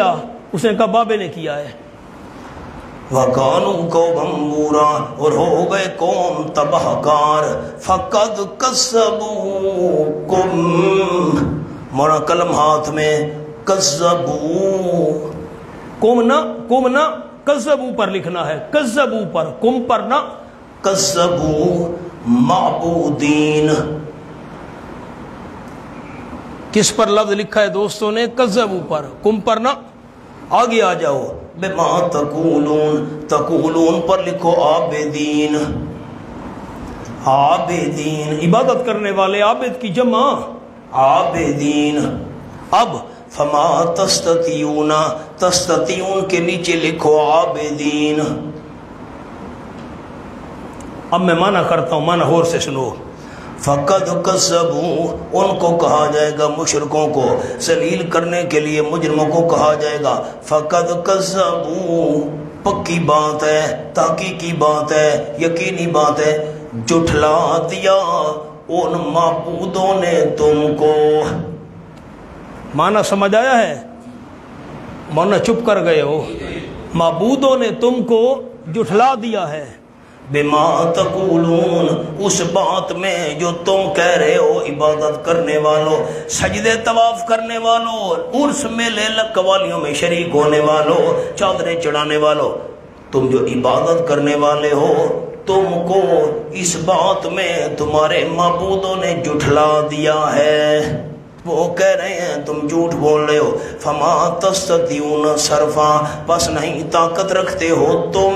کیا؟ اس نے کہا بابے نے کیا ہے۔ وَكَانُوا قَوْمًا بُورًا، اور ہو گئے قوم تباہ کار۔ فَقَدْ كَذَّبُوكُمْ، مونا قلم ہاتھ میں، کذبوا، کم نہ کذبو پر لکھنا ہے، کذبو پر، کم پر نہ۔ کذبوا معبودین، کس پر لفظ لکھا ہے دوستوں نے؟ کذبو پر، کم پر نہ۔ آگے آ جاؤ، بما تقولون، تقولون پر لکھو عابدین، عابدین عبادت کرنے والے، عابد کی جمع عابدین۔ اب فما تستطیعون، تستطیعون کے نیچے لکھو عابدین۔ اب میں معنی کرتا ہوں، معنی غور سے سنو۔ فقد کذبوا، ان کو کہا جائے گا، مشرکوں کو ذلیل کرنے کے لیے مجرموں کو کہا جائے گا فقد کذبوا، پکی بات ہے، تحقیقی بات ہے، یقینی بات ہے، جھٹلا دیا ان معبودوں نے تم کو۔ معنی سمجھ آیا ہے؟ مولانا چپ کر گئے ہو۔ معبودوں نے تم کو جھٹلا دیا ہے، بما تقولون، اس بات میں جو تم کہہ رہے ہو، عبادت کرنے والوں، سجدے طواف کرنے والوں، عرس میلے قوالیوں میں شریک ہونے والوں، چادریں چڑھانے والوں، تم جو عبادت کرنے والے ہو، تم کو اس بات میں تمہارے معبودوں نے جھٹلا دیا ہے، وہ کہہ رہے ہیں تم جھوٹ بول رہے ہو۔ فما تستطیعون صرفا، بس نہیں طاقت رکھتے ہو تم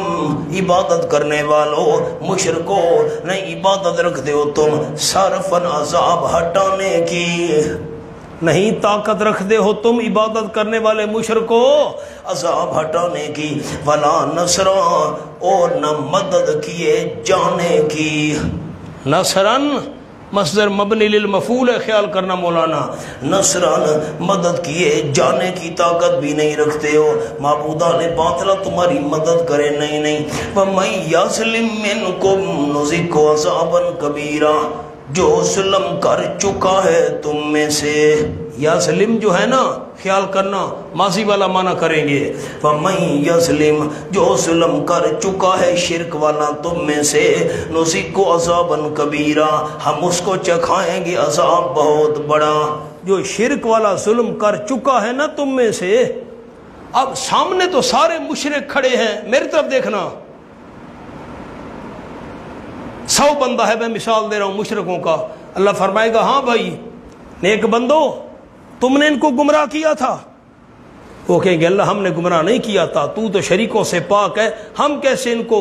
عبادت کرنے والوں، مشرکو نہیں عبادت رکھتے ہو تم صرفا عذاب ہٹانے کی، نہیں طاقت رکھتے ہو تم عبادت کرنے والے مشرکو عذاب ہٹانے کی، ولا نصرا، اور نہ مدد کیے جانے کی۔ نصرن مصدر مبنی للمفعول ہے، خیال کرنا مولانا۔ نصران، مدد کیے جانے کی طاقت بھی نہیں رکھتے ہو، معبودان باطلہ تمہاری مدد کرے، نہیں۔ وَمَن يَظْلِم مِّنكُمْ نُذِقْهُ عَذَابًا كَبِيرًا، جو ظلم کر چکا ہے تم میں سے، یا ظلم جو ہے نا، خیال کرنا ماضی والا معنی کریں گے۔ وَمَن يَظْلِم، جو ظلم کر چکا ہے شرک والا تم میں سے، نُذِقْهُ عَذَابًا كَبِيرًا، ہم اس کو چکھائیں گے عذاب بہت بڑا۔ جو شرک والا ظلم کر چکا ہے نا تم میں سے، اب سامنے تو سارے مشرک کھڑے ہیں، میری طرف دیکھنا، 100 بندہ ہے، میں مثال دے رہا ہوں مشرکوں کا۔ اللہ فرمائے گا ہاں بھائی نیک بندو، تم نے ان کو گمراہ کیا تھا۔ وہ کہیں گے اللہ ہم نے گمراہ نہیں کیا تھا، تو شریکوں سے پاک ہے، ہم کیسے ان کو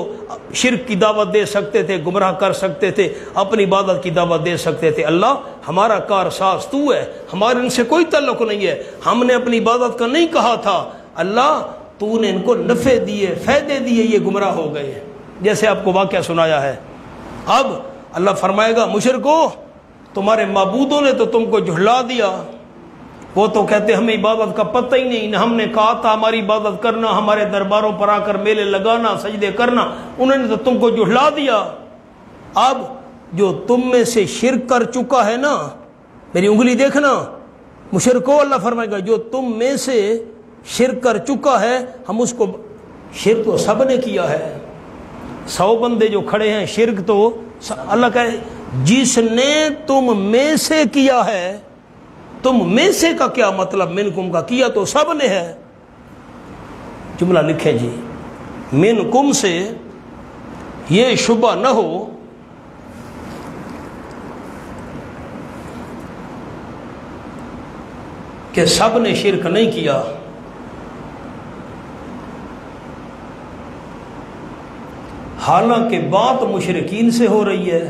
شرک کی دعوت دے سکتے تھے، گمراہ کر سکتے تھے، اپنی عبادت کی دعوت دے سکتے تھے۔ اللہ ہمارا کار ساز تو ہے، ہمارے ان سے کوئی تعلق نہیں ہے، ہم نے اپنی عبادت کا نہیں کہا تھا، اللہ تو نے ان کو نفع دیے، فائدے دیے، یہ گمراہ ہو گئے، جیسے آپ کو واقعہ سنایا ہے۔ اب اللہ فرمائے گا مشرکو، تمہارے معبودوں نے تو تم کو جھٹلا دیا، وہ تو کہتے ہمیں عبادت کا پتہ ہی نہیں، ہم نے کہا تھا ہماری عبادت کرنا، ہمارے درباروں پر آ کر میلے لگانا، سجدے کرنا، انہوں نے تو تم کو جھٹلا دیا۔ اب جو تم میں سے شرک کر چکا ہے نا، میری انگلی دیکھنا، مشرکو اللہ فرمائے گا جو تم میں سے شرک کر چکا ہے، ہم اس کو، شرک تو سب نے کیا ہے، 100 بندے جو کھڑے ہیں، شرک تو اللہ کہے جس نے تم میں سے کیا ہے، تم میں سے کا کیا مطلب؟ منکم کا کیا تو سب نے ہے، جملہ لکھیں جی، منکم سے یہ شبہ نہ ہو کہ سب نے شرک نہیں کیا، حالانکہ بات مشرکین سے ہو رہی ہے۔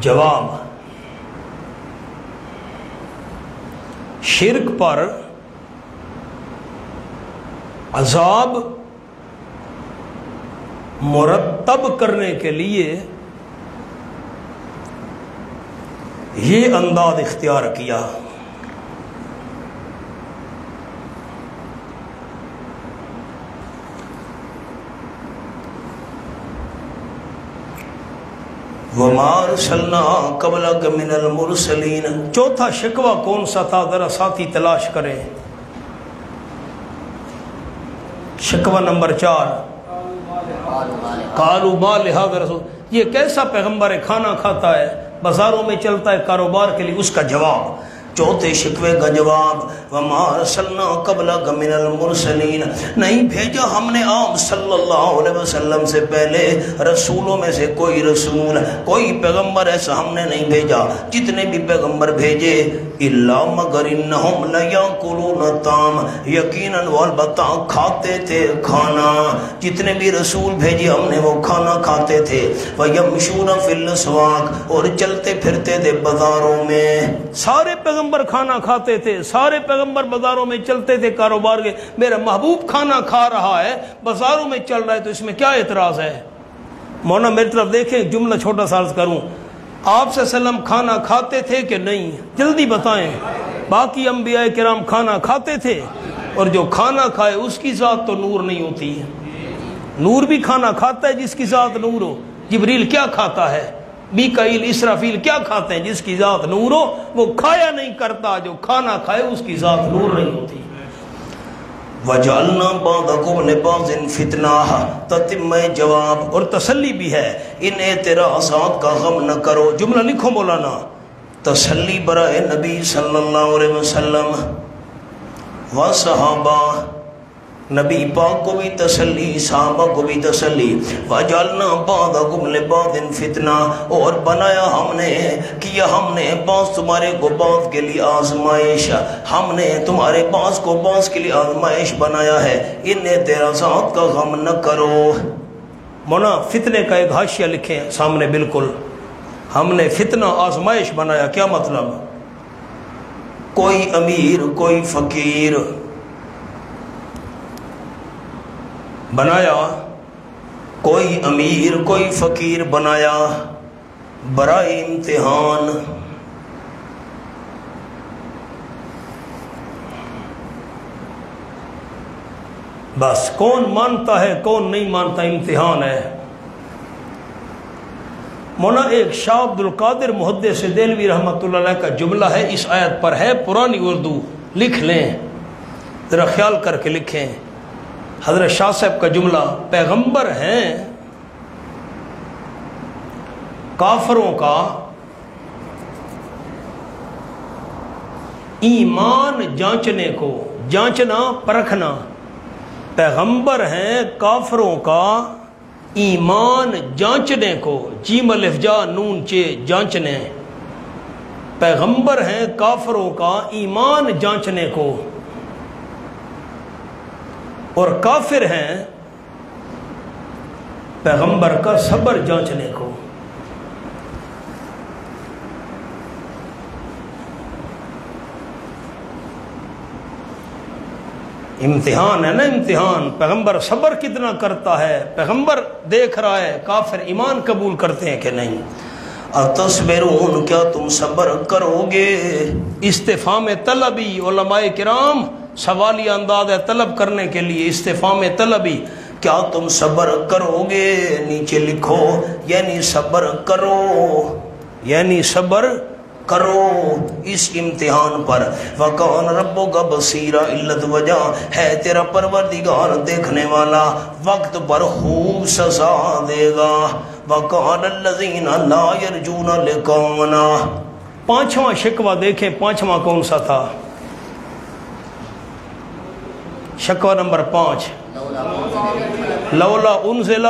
جواب، شرک پر عذاب مرتب کرنے کے لیے یہ انداز اختیار کیا۔ وما ارسلنا قبلک من المرسلین۔ چوتھا شکوہ کون سا تھا؟ ذرا ساتھی تلاش کریں۔ شکوہ نمبر 4، قالوا ما لهذا الرسول، یہ کیسا پیغمبر ہے، کھانا کھاتا ہے، بازاروں میں چلتا ہے کاروبار کے لیے، اس کا جواب۔ چوتھے شکوے کا جواب، وما ارسلنا قبلک من المرسلین، نہیں بھیجا ہم نے آپ صلی اللہ علیہ وسلم سے پہلے رسولوں میں سے کوئی رسول، کوئی پیغمبر ایسا ہم نے نہیں بھیجا۔ جتنے بھی پیغمبر بھیجے الا مگر انہم لیاکلون الطعام، یقیناً وہ البتہ کھاتے تھے کھانا۔ جتنے بھی رسول بھیجے ہم نے وہ کھانا کھاتے تھے۔ ویمشون فی الاسواق، اور چلتے پھرتے تھے بازاروں میں۔ سارے پیغمبر کھانا کھاتے تھے، سارے پیغمبر بازاروں میں چلتے تھے کاروبار کے۔ میرا محبوب کھانا کھا رہا ہے، بازاروں میں چل رہا ہے، تو اس میں کیا اعتراض ہے؟ مولانا میری طرف دیکھیں، ایک جملہ چھوٹا سا عرض کروں، آپ صلی اللہ علیہ وسلم کھانا کھاتے تھے کہ نہیں؟ جلدی بتائیں۔ باقی انبیاء کرام کھانا کھاتے تھے، اور جو کھانا کھائے اس کی ذات تو نور نہیں ہوتی۔ نور بھی کھانا کھاتا ہے جس کی ذات نور ہو۔ جبریل کیا کھاتا ہے؟ میکائیل، اسرافیل کیا کھاتے ہیں؟ جس کی ذات نور ہو وہ کھایا نہیں کرتا، جو کھانا کھائے اس کی ذات نور نہیں ہوتی۔ وَجَعَلْنَا بَعْضَكُمْ لِبَعْضٍ فِتْنَةً، تتمہ جواب اور تسلی بھی ہے، ان اعتراضات کا غم نہ کرو۔ جملہ لکھو مولانا، تسلی برائے نبی صلی اللہ علیہ وسلم و صحابہ، نبی پاک کو بھی تسلی، صحابہ کو بھی تسلی۔ وَجَعَلْنَا بَعْضَكُمْ لِبَعْضٍ فِتْنَةً، اور بنایا ہم نے، کیا ہم نے بعض تمہارے کو بعض کے لیے آزمائش، ہم نے تمہارے بعض کو بعض کے لیے آزمائش بنایا ہے، ان اعتراضات کا غم نہ کرو۔ مونا فتنے کا ایک حاشیہ لکھیں سامنے، بالکل ہم نے فتنہ آزمائش بنایا، کیا مطلب؟ کوئی امیر کوئی فقیر بنایا، کوئی امیر کوئی فقیر بنایا برائے امتحان۔ بس کون مانتا ہے کون نہیں مانتا، امتحان ہے۔ مونا ایک شاہ عبد القادر محدث دہلوی رحمۃ اللہ علیہ کا جملہ ہے، اس آیت پر ہے، پرانی اردو، لکھ لیں، ذرا خیال کر کے لکھیں۔ حضرت شاہ صاحب کا جملہ، پیغمبر ہیں کافروں کا ایمان جانچنے کو، جانچنا پرکھنا، پیغمبر ہیں کافروں کا ایمان جانچنے کو، جیم الف جا نون چے جانچنے، پیغمبر ہیں کافروں کا ایمان جانچنے کو، اور کافر ہیں پیغمبر کا صبر جانچنے کو۔ امتحان ہے نا، امتحان۔ پیغمبر صبر کتنا کرتا ہے، پیغمبر دیکھ رہا ہے کافر ایمان قبول کرتے ہیں کہ نہیں۔ اتصبرون، کیا تم صبر کرو گے؟ استفہام طلبی، علماء کرام سوالی انداز ہے طلب کرنے کے لیے، استفہام طلبی، کیا تم صبر کرو گے؟ نیچے لکھو، یعنی صبر کرو، یعنی صبر کرو اس امتحان پر۔ وَقَانَ رَبُّكَ بَصِيرًا، علت وجہ ہے تیرا پروردگار دیکھنے والا، وقت پر خوب سزا دے گا۔ وَقَالَ الَّذِينَ لَا يَرْجُونَ لِقَاءَنَا، پانچواں شکوہ دیکھیں، پانچواں کون سا تھا؟ شکوہ نمبر 5، لولا انزل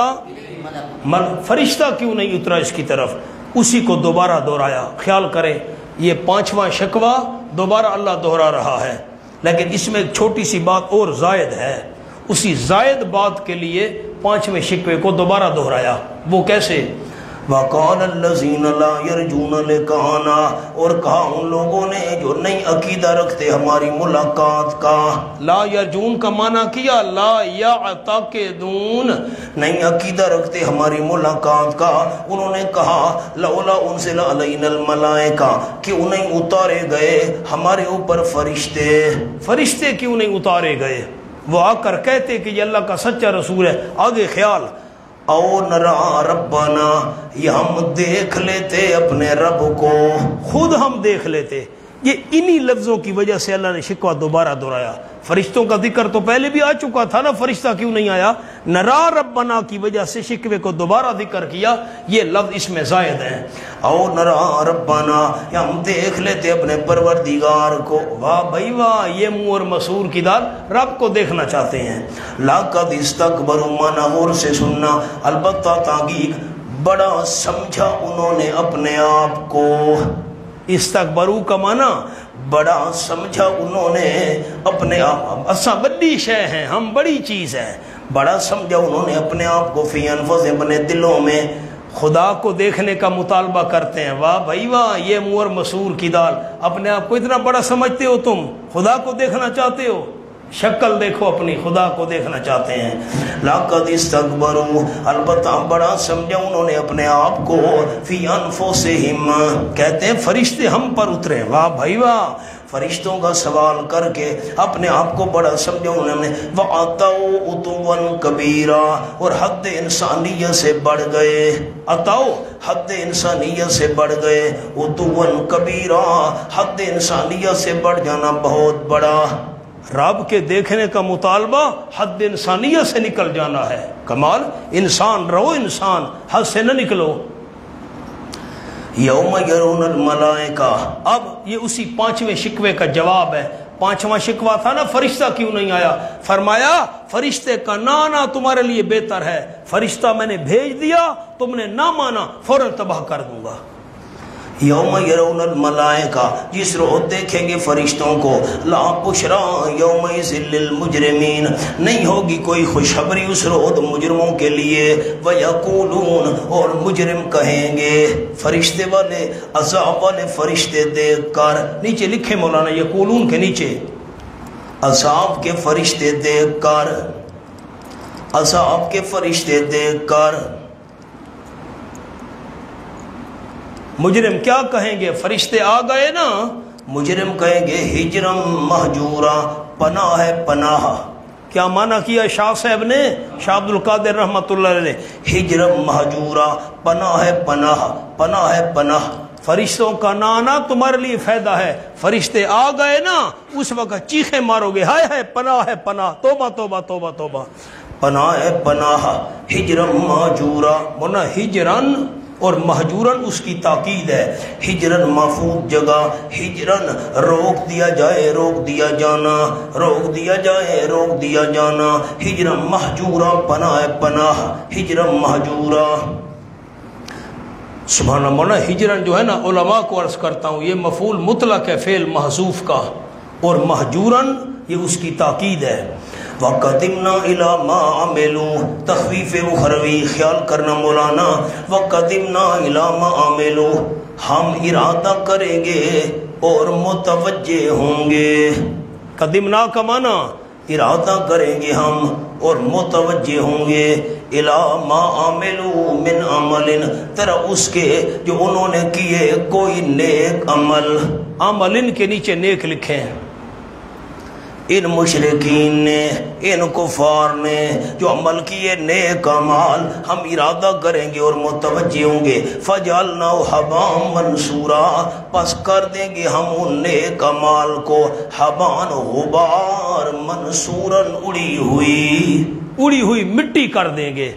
فرشتہ کیوں نہیں اترا اس کی طرف، اسی کو دوبارہ دہرایا۔ خیال کریں، یہ پانچواں شکوہ دوبارہ اللہ دہرا رہا ہے، لیکن اس میں ایک چھوٹی سی بات اور زائد ہے، اسی زائد بات کے لیے پانچویں شکوے کو دوبارہ دہرایا۔ وہ کیسے؟ وَقَالَ الَّذِينَ لَا يَرْجُونَ لِقَاءَنَا، اور کہا ان لوگوں نے جو نہیں عقیدہ رکھتے ہماری ملاقات کا۔ لا یرجون کا معنی کیا، لا یعتقدون، نہیں عقیدہ رکھتے ہماری ملاقات کا۔ انہوں نے کہا لولا انزل علینا الملائکہ، کیوں نہیں اتارے گئے ہمارے اوپر فرشتے، فرشتے کیوں نہیں اتارے گئے؟ وہ آ کر کہتے کہ یہ اللہ کا سچا رسول ہے۔ آگے خیال، او نرا ربنا، یہ ہم دیکھ لیتے اپنے رب کو، خود ہم دیکھ لیتے. یہ انہی لفظوں کی وجہ سے اللہ نے شکوہ دوبارہ دہرایا. فرشتوں کا ذکر تو پہلے بھی آ چکا تھا نا، فرشتہ کیوں نہیں آیا؟ نرا ربنا کی وجہ سے شکوے کو دوبارہ ذکر کیا. یہ لفظ اس میں زائد ہیں. او نرا ربنا، ہم دیکھ لیتے اپنے پروردگار کو. واہ بھائی واہ، یہ منہ اور مسور کی دال رب کو دیکھنا چاہتے ہیں. لاقد استکبروا، مانا غور سے سننا، البتہ تحقیق بڑا سمجھا انہوں نے اپنے آپ کو. استکبرو کا معنی بڑا سمجھا انہوں نے اپنے آپ. اساں بڑی شے ہیں، ہم بڑی چیز ہیں. بڑا سمجھا انہوں نے اپنے آپ کو فی انفسہم، اپنے دلوں میں. خدا کو دیکھنے کا مطالبہ کرتے ہیں. واہ بھائی واہ، یہ منہ اور مسور کی دال. اپنے آپ کو اتنا بڑا سمجھتے ہو تم، خدا کو دیکھنا چاہتے ہو؟ شکل دیکھو اپنی، خدا کو دیکھنا چاہتے ہیں. لاقد استکبروا، البتہ بڑا سمجھا انہوں نے اپنے آپ کو فی انفسہم، کہتے ہیں فرشتے ہم پر اترے. واہ بھائی واہ، فرشتوں کا سوال کر کے اپنے آپ کو بڑا سمجھا انہوں نے. وَعَتَوْا عُتُوًّا كَبِيرًا، اور حد انسانیت سے بڑھ گئے. عطاؤ، حد انسانیت سے بڑھ گئے. عُتُوًّا كَبِيرًا، حد انسانیت سے بڑھ جانا بہت بڑا. رب کے دیکھنے کا مطالبہ حد انسانیت سے نکل جانا ہے. کمال. انسان رہو، انسان، حد سے نہ نکلو. یوم یرون الملائکہ، اب یہ اسی 5ویں شکوے کا جواب ہے. 5واں شکوہ تھا نا فرشتہ کیوں نہیں آیا؟ فرمایا فرشتے کا نہ آنا تمہارے لیے بہتر ہے. فرشتہ میں نے بھیج دیا، تم نے نہ مانا، فوراً تباہ کر دوں گا. یوم یرون الملائکہ، جس روز دیکھیں گے فرشتوں کو. لا بشریٰ یومئذ للمجرمین، نہیں ہوگی کوئی خوشخبری اس روز مجرموں کے لیے. ویقولون، اور مجرم کہیں گے، فرشتے والے، عذاب والے فرشتے دیکھ کر. نیچے لکھے مولانا، یقولون کے نیچے عذاب کے فرشتے دیکھ کر، عذاب کے فرشتے دیکھ کر. مجرم کیا کہیں گے؟ فرشتے آ گئے نا، مجرم کہیں گے ہجرم مہجورا، پناہ ہے پناہ. کیا معنی کیا شاہ صاحب نے، شاہ عبد القادر رحمۃ اللہ علیہ نے؟ ہجرم مہجورا، پناہ ہے پناہ، پناہ ہے پناہ. فرشتوں کا نہ آنا تمہارے لیے فائدہ ہے. فرشتے آ گئے نا، اس وقت چیخیں مارو گے، ہائے ہائے پناہ ہے پناہ، توبہ توبہ توبہ توبہ. پناہ ہے پناہ، ہجرم مہجورا. ورنہ ہجرن اور مہجورن اس کی تاکید ہے. ہجرن محفوظ جگہ، ہجرن روک دیا جائے، روک دیا جانا، روک دیا جائے، روک دیا جانا. ہجرن مہجورا، پناہ پناہ، ہجرن مہجورا. سبحان اللہ. مولانا ہجرن جو ہے نا، علماء کو عرض کرتا ہوں، یہ مفعول مطلق ہے فعل محذوف کا، اور مہجورن یہ اس کی تاکید ہے. وَقَدِمْنَا إِلَى مَا عَمِلُوا، تخفیف اخروی خیال کرنا مولانا. وَقَدِمْنَا إِلَى مَا عَمِلُوا، ہم ارادہ کریں گے اور متوجہ ہوں گے. قدمنا کا معنی ارادہ کریں گے ہم اور متوجہ ہوں گے. إِلَى مَا عَمِلُوا مِنْ عَمَلٍ، طرح اس کے جو انہوں نے کیے کوئی نیک عمل. عملن کے نیچے نیک لکھے ہیں. ان مشرکین نے، ان کفار نے جو عمل کیے نیک اعمال، ہم ارادہ کریں گے اور متوجہ ہوں گے. فَجَعَلْنَاهُ حَبَاءً مَنْثُورًا، پس کر دیں گے ہم ان نیک اعمال کو حبان، غبار، منصوراً، اڑی ہوئی مٹی کر دیں گے.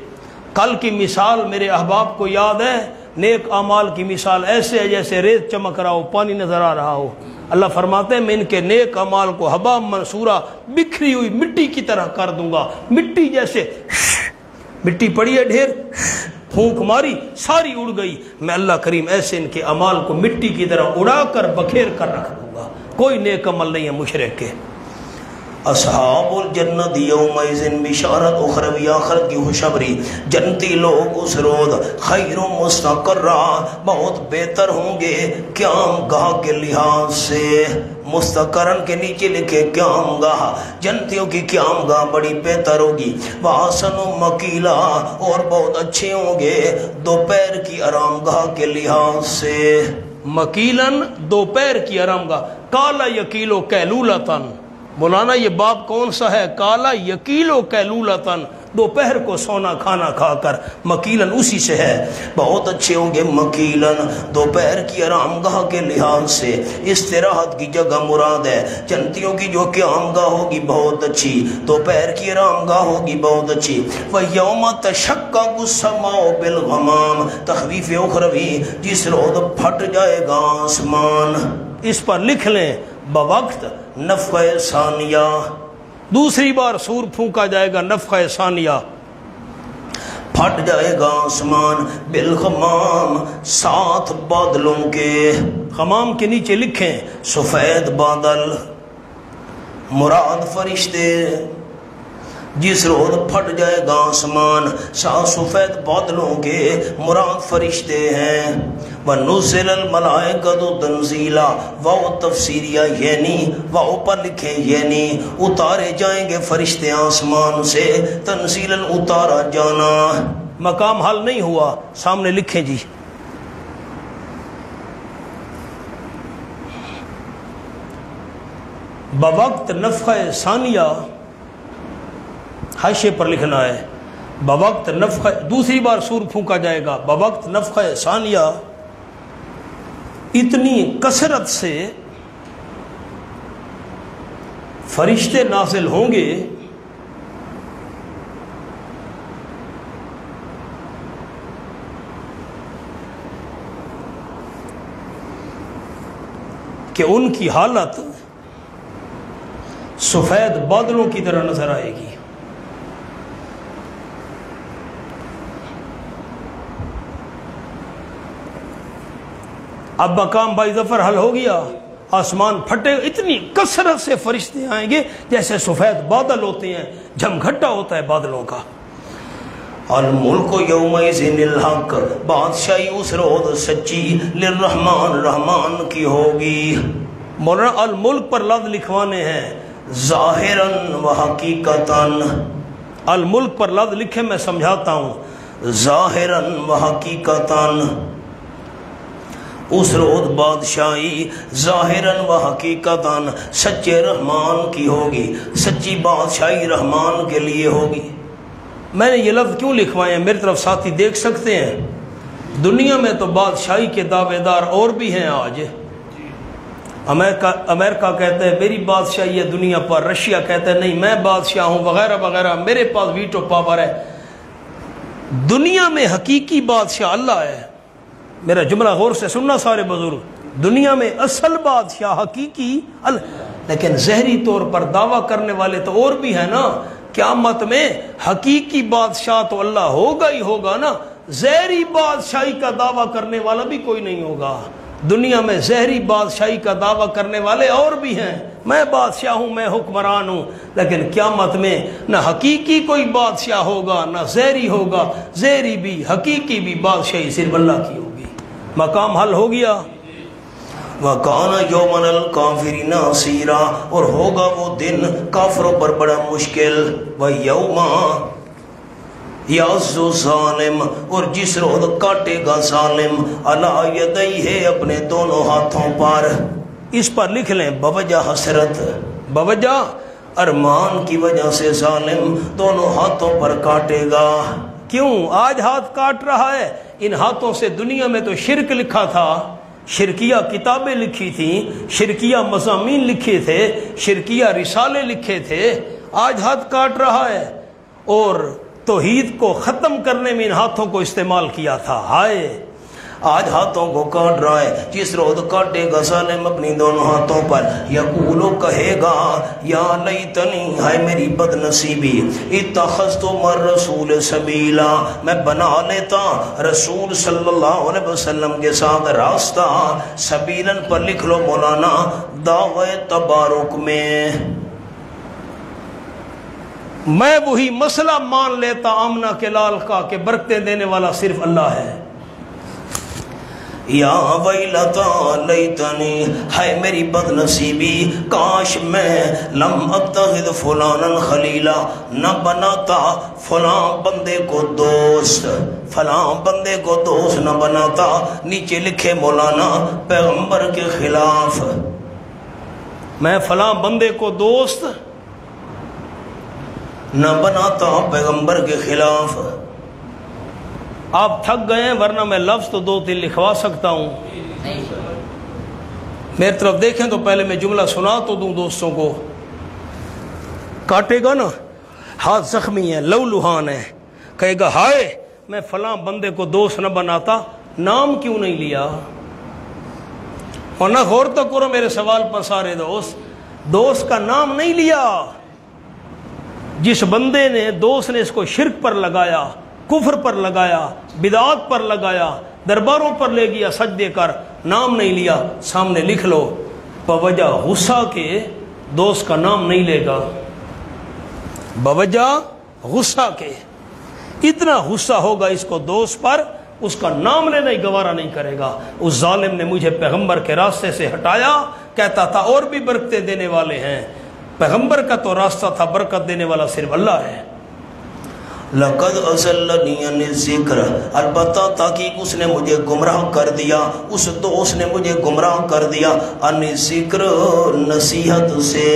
کل کی مثال میرے احباب کو یاد ہے، نیک اعمال کی مثال ایسے ہے جیسے ریت چمک رہا ہو، پانی نظر آ رہا ہو. اللہ فرماتے ہیں میں ان کے نیک اعمال کو حبا منصورہ، بکھری ہوئی مٹی کی طرح کر دوں گا. مٹی جیسے مٹی پڑی ہے ڈھیر، پھونک ماری ساری اڑ گئی. میں اللہ کریم ایسے ان کے اعمال کو مٹی کی طرح اڑا کر بکھیر کر رکھ دوں گا. کوئی نیک عمل نہیں ہے مشرک کے. اصحاب الجنت یومئذ، بشارت اخروی آخرت کی خوشخبری. جنتی لوگ اس روز خیر مستقرا، بہت بہتر ہوں گے قیام گاہ کے لحاظ سے. مستقرن کے نیچے لکھے قیام گاہ، جنتیوں کی قیام گاہ بڑی بہتر ہوگی. وَحَسَنُ مَقِیلًا، اور بہت اچھے ہوں گے دوپہر کی آرام گاہ کے لحاظ سے. مکیلن دوپہر کی آرام گاہ. کالا یکیلو کیلولتن، مولانا یہ باب کون سا ہے؟ کالا یکیلو کیلولتن، دوپہر کو سونا کھانا کھا کر مکیلن اسی سے ہے، بہت اچھے ہوں گے مکیلن دوپہر کی آرام گاہ کے لحاظ سے، استراحت کی جگہ مراد ہے، جنتیوں کی جو قیام گاہ ہوگی بہت اچھی، دوپہر کی آرام گاہ ہوگی بہت اچھی۔ وَيَوْمَ تَشَقَّقُ السَّمَاءُ بِالْغَمَامِ، تخویف اخروی، جس روز پھٹ جائے گا آسمان۔ اس پر لکھ لیں بوقت نفخہ ثانیہ، دوسری بار سور پھونکا جائے گا نفخہ ثانیہ، پھٹ جائے گا آسمان، بالغمام، ساتھ بادلوں کے۔ غمام کے نیچے لکھیں سفید بادل، مراد فرشتے، جس روز پھٹ جائے گا آسمان ساتھ سفید بادلوں کے، مراد فرشتے ہیں۔ وَنُزِّلَ الْمَلَائِكَةُ تَنزِيلًا، واو تفسیریہ یعنی، واو پر لکھیں یعنی، اتارے جائیں گے فرشتے آسمان سے، تنزیلاً اتارا جانا۔ مقام حل نہیں ہوا، سامنے لکھیں جی۔ بوقت نفخہ ثانیہ، حاشیے پر لکھنا ہے بوقت نفخہ، دوسری بار سور پھونکا جائے گا بوقت نفخہ ثانیہ، اتنی کثرت سے فرشتے نازل ہوں گے کہ ان کی حالت سفید بادلوں کی طرح نظر آئے گی۔ اب مقام بائی ظفر حل ہو گیا، آسمان پھٹے، اتنی کثرت سے فرشتے آئیں گے جیسے سفید بادل ہوتے ہیں، جھمگھٹا ہوتا ہے بادلوں کا۔ الملک یومئذ الحق، بادشاہی اس روز سچی، للرحمن، رحمان کی ہوگی۔ مولانا الملک پر لفظ لکھوانے ہیں ظاہراً و حقیقتاً، الملک پر لفظ لکھے میں سمجھاتا ہوں، ظاہراً و حقیقتاً، اس روز بادشاہی ظاہراً و حقیقتاً سچے رحمان کی ہوگی، سچی بادشاہی رحمان کے لیے ہوگی۔ میں نے یہ لفظ کیوں لکھوائے ہیں میری طرف ساتھی دیکھ سکتے ہیں؟ دنیا میں تو بادشاہی کے دعوے دار اور بھی ہیں آج، امریکہ کہتا ہے میری بادشاہی ہے دنیا پر، رشیا کہتا ہے نہیں میں بادشاہ ہوں، وغیرہ وغیرہ، میرے پاس ویٹو پاور ہے۔ دنیا میں حقیقی بادشاہ اللہ ہے، میرا جملہ غور سے سننا سارے بزرگ، دنیا میں اصل بادشاہ حقیقی اللہ، لیکن ظاہری طور پر دعویٰ کرنے والے تو اور بھی ہیں نا۔ قیامت میں حقیقی بادشاہ تو اللہ ہوگا ہی ہوگا نا، ظاہری بادشاہی کا دعویٰ کرنے والا بھی کوئی نہیں ہوگا۔ دنیا میں ظاہری بادشاہی کا دعویٰ کرنے والے اور بھی ہیں، میں بادشاہ ہوں، میں حکمران ہوں، لیکن قیامت میں نہ حقیقی کوئی بادشاہ ہوگا نہ ظاہری ہوگا، ظاہری بھی حقیقی بھی بادشاہی صرف اللہ کی ہوگی۔ مقام حل ہو گیا۔ وَكَانَ يَوْمًا الْكَافِرِينَ عَسِيرًا، اور ہوگا وہ دن کافروں پر بڑا مشکل۔ وَيَوْمًا یعض الظالم، اور جس روز کاٹے گا ظالم، علی یدیہ، اپنے دونوں ہاتھوں پر۔ اس پر لکھ لیں بوجہ حسرت، بوجہ ارمان کی وجہ سے ظالم دونوں ہاتھوں پر کاٹے گا۔ کیوں آج ہاتھ کاٹ رہا ہے؟ ان ہاتھوں سے دنیا میں تو شرک لکھا تھا، شرکیہ کتابیں لکھی تھیں، شرکیہ مضامین لکھے تھے، شرکیہ رسالے لکھے تھے، آج ہاتھ کاٹ رہا ہے۔ اور توحید کو ختم کرنے میں ان ہاتھوں کو استعمال کیا تھا، ہائے آج ہاتھوں کو کاٹ رہا ہے۔ جس روز کاٹے گا ظالم اپنی دونوں ہاتھوں پر، یقولو کہے گا یا لیتنی، ہائے میری بد نصیبی، اتخذت مع رسول سبیلا، میں بنا لیتا رسول صلی اللہ علیہ وسلم کے ساتھ راستہ، سبیلن پر لکھ لو مولانا دعوی تبارک میں، میں وہی مسئلہ مان لیتا آمنہ کے لال کا کہ برکتیں دینے والا صرف اللہ ہے۔ یا ویلتا لیتنی، ہے میری بد نصیبی، کاش میں لم اتخذ فلانا خلیلا، نہ بناتا فلاں بندے کو دوست، فلاں بندے کو دوست نہ بناتا۔ نیچے لکھے مولانا پیغمبر کے خلاف، میں فلاں بندے کو دوست نہ بناتا پیغمبر کے خلاف۔ آپ تھک گئے ہیں ورنہ میں لفظ تو 2-3 لکھوا سکتا ہوں۔ میری طرف دیکھیں تو پہلے میں جملہ سنا تو دوں دوستوں کو۔ کاٹے گا نا، ہاتھ زخمی ہے، لو لہان ہے، کہے گا ہائے میں فلاں بندے کو دوست نہ بناتا، نام کیوں نہیں لیا؟ اور نہ غور تو کرو میرے سوال پر سارے دوست کا نام نہیں لیا۔ جس بندے نے دوست نے اس کو شرک پر لگایا، کفر پر لگایا، بدعات پر لگایا، درباروں پر لے گیا سجدے کر، نام نہیں لیا، سامنے لکھ لو بوجہ غصہ کے دوست کا نام نہیں لے گا، بوجہ غصہ کے۔ اتنا غصہ ہوگا اس کو دوست پر، اس کا نام لینا ہی گوارا نہیں کرے گا۔ اس ظالم نے مجھے پیغمبر کے راستے سے ہٹایا، کہتا تھا اور بھی برکتیں دینے والے ہیں، پیغمبر کا تو راستہ تھا برکت دینے والا صرف اللہ ہے۔ لقد اضلنی عن الذکر، البتہ تحقیق اس نے مجھے گمراہ کر دیا، اس دوست نے مجھے گمراہ کر دیا، عن الذکر نصیحت سے۔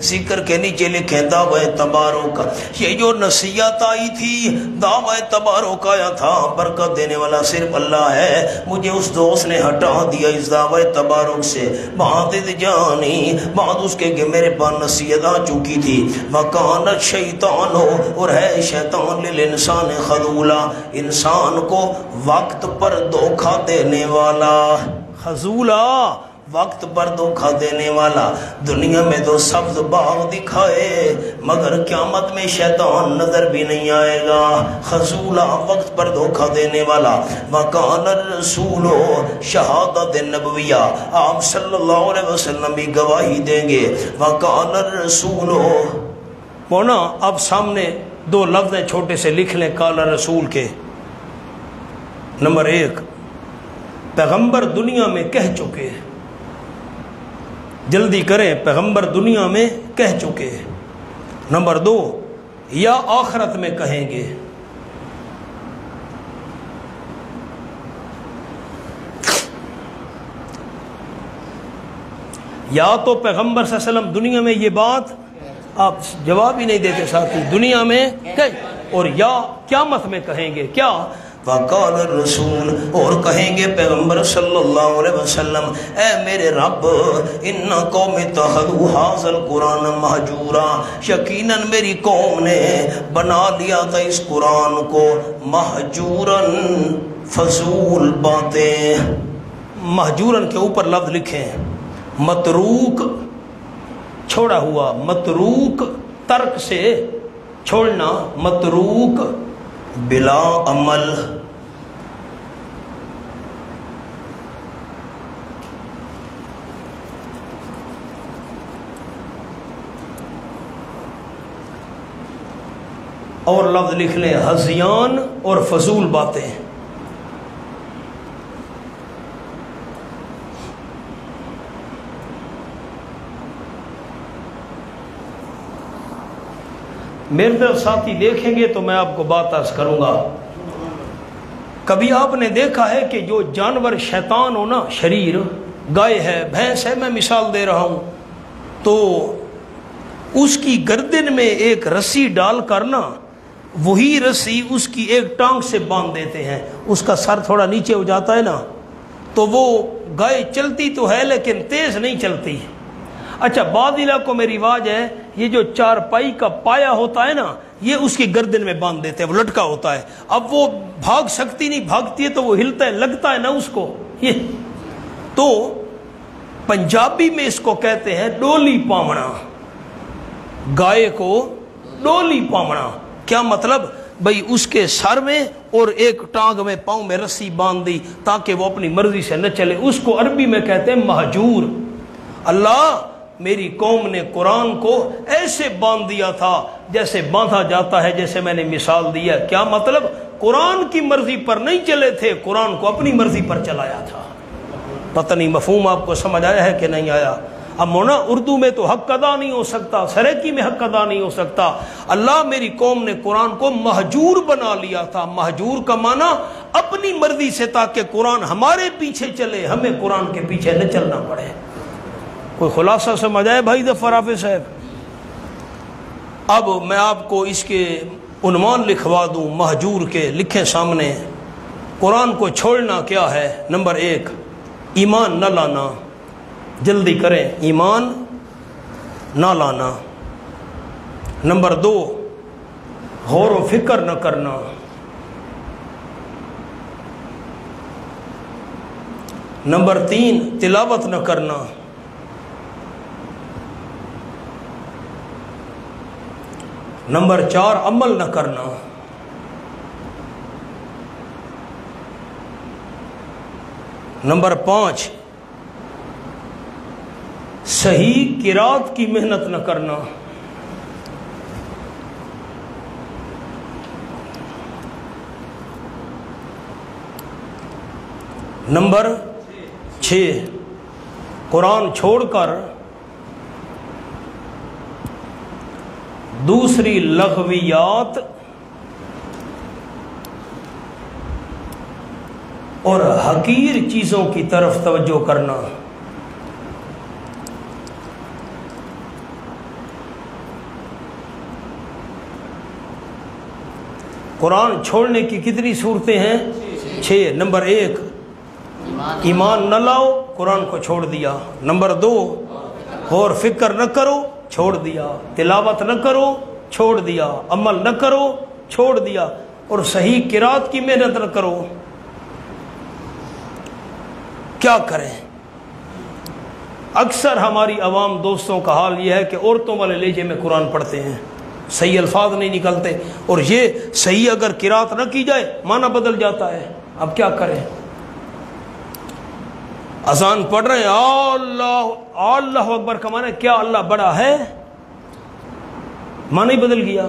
ذکر کے نیچے لکھیں دعوی تبارک، یہ جو نصیحت آئی تھی دعوی تبارک آیا تھا، برکت دینے والا صرف اللہ ہے، مجھے اس دوست نے ہٹا دیا اس دعوی تبارک سے۔ بعد جانی، بعد اس کے کہ میرے پاس نصیحت آ چکی تھی، وکان الشیطان، اور ہے شیطان للانسان خذولا، انسان کو وقت پر دھوکہ دینے والا، خذولا وقت پر دھوکہ دینے والا۔ دنیا میں تو سبز باغ دکھائے مگر قیامت میں شیطان نظر بھی نہیں آئے گا، خذولا وقت پر دھوکہ دینے والا۔ وکان الرسول شہادت نبویہ، آپ صلی اللہ علیہ وسلم بھی گواہی دیں گے، وکان الرسول۔ مونا اب سامنے 2 لفظ چھوٹے سے لکھ لیں قال رسول کے۔ نمبر 1، پیغمبر دنیا میں کہہ چکے، جلدی کریں، پیغمبر دنیا میں کہہ چکے۔ نمبر 2، یا آخرت میں کہیں گے۔ یا تو پیغمبر صلی اللہ علیہ وسلم دنیا میں یہ بات، آپ جواب ہی نہیں دیتے ساتھی، دنیا میں اور یا قیامت میں کہیں گے کیا؟ وقال الرسول، اور کہیں گے پیغمبر صلی اللہ علیہ وسلم، اے میرے رب ان قوم اتخذوا ھذا القرآن مہجورا، یقیناً میری قوم نے بنا لیا تھا اس قرآن کو مہجوراً، فضول باتیں۔ مہجوراً کے اوپر لفظ لکھیں متروک، چھوڑا ہوا، متروک ترک سے چھوڑنا، متروک بلا عمل۔ اور لفظ لکھ لیں ہذیان اور فضول باتیں۔ میرے طرف ساتھی دیکھیں گے تو میں آپ کو بات عرض کروں گا۔ کبھی آپ نے دیکھا ہے کہ جو جانور شیطان ہو نا، شریر، گائے ہے، بھینس ہے، میں مثال دے رہا ہوں، تو اس کی گردن میں ایک رسی ڈال کر نا، وہی رسی اس کی ایک ٹانگ سے باندھ دیتے ہیں، اس کا سر تھوڑا نیچے ہو جاتا ہے نا، تو وہ گائے چلتی تو ہے لیکن تیز نہیں چلتی۔ اچھا، بعض علاقوں میں رواج ہے یہ جو چارپائی کا پایا ہوتا ہے نا، یہ اس کی گردن میں باندھ دیتے ہیں، وہ لٹکا ہوتا ہے، اب وہ بھاگ سکتی نہیں، بھاگتی ہے تو وہ ہلتا ہے، لگتا ہے نا اس کو۔ یہ تو پنجابی میں اس کو کہتے ہیں ڈولی پامنا، گائے کو ڈولی پامنا۔ کیا مطلب؟ بھئی اس کے سر میں اور ایک ٹانگ میں، پاؤں میں رسی باندھ دی تاکہ وہ اپنی مرضی سے نہ چلے، اس کو عربی میں کہتے ہیں مہجور۔ اللہ میری قوم نے قرآن کو ایسے باندھ دیا تھا جیسے باندھا جاتا ہے، جیسے میں نے مثال دی ہے۔ کیا مطلب؟ قرآن کی مرضی پر نہیں چلے تھے، قرآن کو اپنی مرضی پر چلایا تھا۔ پتہ نہیں مفہوم آپ کو سمجھ آیا ہے کہ نہیں آیا؟ اب مونا اردو میں تو حق ادا نہیں ہو سکتا، سریکی میں حق ادا نہیں ہو سکتا۔ اللہ میری قوم نے قرآن کو مہجور بنا لیا تھا۔ مہجور کا معنی اپنی مرضی سے، تاکہ قرآن ہمارے پیچھے چلے، ہمیں قرآن کے پیچھے نہ چلنا پڑے۔ کوئی خلاصہ سمجھ آئے بھائی ظفر حافظ صاحب؟ اب میں آپ کو اس کے عنوان لکھوا دوں مہجور کے، لکھیں سامنے۔ قرآن کو چھوڑنا کیا ہے؟ نمبر 1 ایمان نہ لانا، جلدی کریں، ایمان نہ لانا۔ نمبر 2 غور و فکر نہ کرنا۔ نمبر 3 تلاوت نہ کرنا۔ نمبر 4 عمل نہ کرنا۔ نمبر 5 صحیح قرات کی محنت نہ کرنا۔ نمبر 6 قرآن چھوڑ کر دوسری لغویات اور حقیر چیزوں کی طرف توجہ کرنا۔ قرآن چھوڑنے کی کتنی صورتیں ہیں؟ 6۔ نمبر 1 ایمان نہ لاؤ، قرآن کو چھوڑ دیا۔ نمبر 2 غور فکر نہ کرو، چھوڑ دیا۔ تلاوت نہ کرو، چھوڑ دیا۔ عمل نہ کرو، چھوڑ دیا۔ اور صحیح قرات کی محنت نہ کرو۔ کیا کریں؟ اکثر ہماری عوام دوستوں کا حال یہ ہے کہ عورتوں والے لہجے میں قرآن پڑھتے ہیں، صحیح الفاظ نہیں نکلتے، اور یہ صحیح اگر قرات نہ کی جائے معنی بدل جاتا ہے۔ اب کیا کریں؟ اذان پڑھ رہے ہیں اللہ اکبر کا معنی کیا اللہ بڑا ہے؟ معنی بدل گیا۔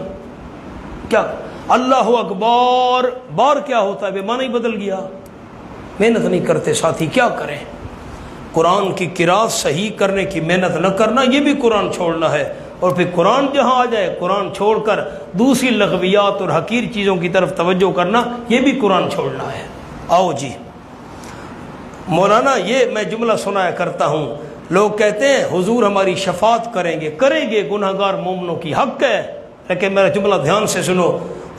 کیا اللہ اکبر بار کیا ہوتا ہے؟ بے معنی بدل گیا۔ محنت نہیں کرتے ساتھی، کیا کریں؟ قرآن کی قرات صحیح کرنے کی محنت نہ کرنا، یہ بھی قرآن چھوڑنا ہے۔ اور پھر قرآن جہاں آ جائے، قرآن چھوڑ کر دوسری لغویات اور حقیر چیزوں کی طرف توجہ کرنا، یہ بھی قرآن چھوڑنا ہے۔ آؤ جی مولانا، یہ میں جملہ سنایا کرتا ہوں، لوگ کہتے ہیں حضور ہماری شفاعت کریں گے گناہگار مومنوں کی، حق ہے، لیکن میرا جملہ دھیان سے سنو،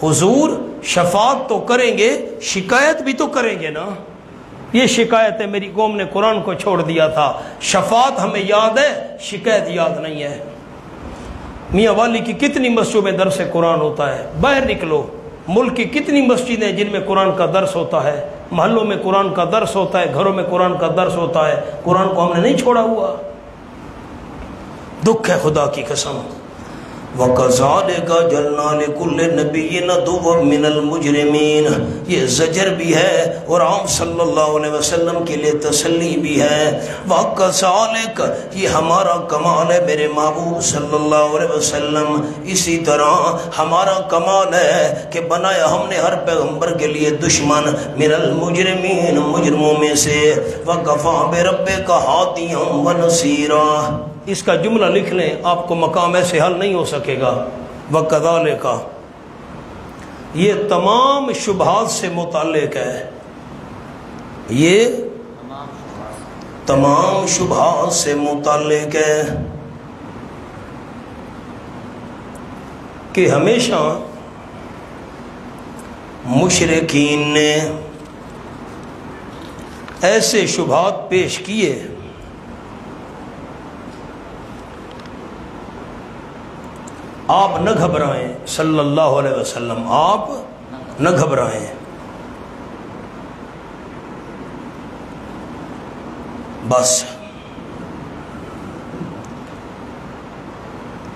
حضور شفاعت تو کریں گے، شکایت بھی تو کریں گے نا۔ یہ شکایت ہے میری قوم نے قرآن کو چھوڑ دیا تھا، شفاعت ہمیں یاد ہے، شکایت یاد نہیں ہے۔ میاں والی کی کتنی مسجدوں میں درس قرآن ہوتا ہے، باہر نکلو، ملک کی کتنی مسجدیں جن میں قرآن کا درس ہوتا ہے، محلوں میں قرآن کا درس ہوتا ہے، گھروں میں قرآن کا درس ہوتا ہے، قرآن کو ہم نے نہیں چھوڑا ہوا۔ دکھ ہے خدا کی قسم۔ وَكَذَلِكَ جَعَلْنَا لِكُلِّ نَبِيٍّ عَدُوًّا مِّنَ الْمُجْرِمِينَ، یہ زجر بھی ہے اور عام صلی اللہ علیہ وسلم کے لیے تسلی بھی ہے۔ وَكَذَلِكَ یہ ہمارا کمال ہے میرے محبوب صلی اللہ علیہ وسلم، اسی طرح ہمارا کمال ہے کہ بنایا ہم نے ہر پیغمبر کے لیے دشمن، مِّنَ الْمُجْرِمِينَ مجرموں میں سے، وَكَفَىٰ بِرَبِّكَ هَادِيًا وَنَصِيرًا۔ اس کا جملہ لکھ لیں، آپ کو مقام ایسے حل نہیں ہو سکے گا۔ وَكَذَلِكَ یہ تمام شبہات سے متعلق ہے، یہ تمام شبہات سے متعلق ہے کہ ہمیشہ مشرکین نے ایسے شبہات پیش کیے آپ نہ گھبرائیں صلی اللہ علیہ وسلم، آپ نہ گھبرائیں، بس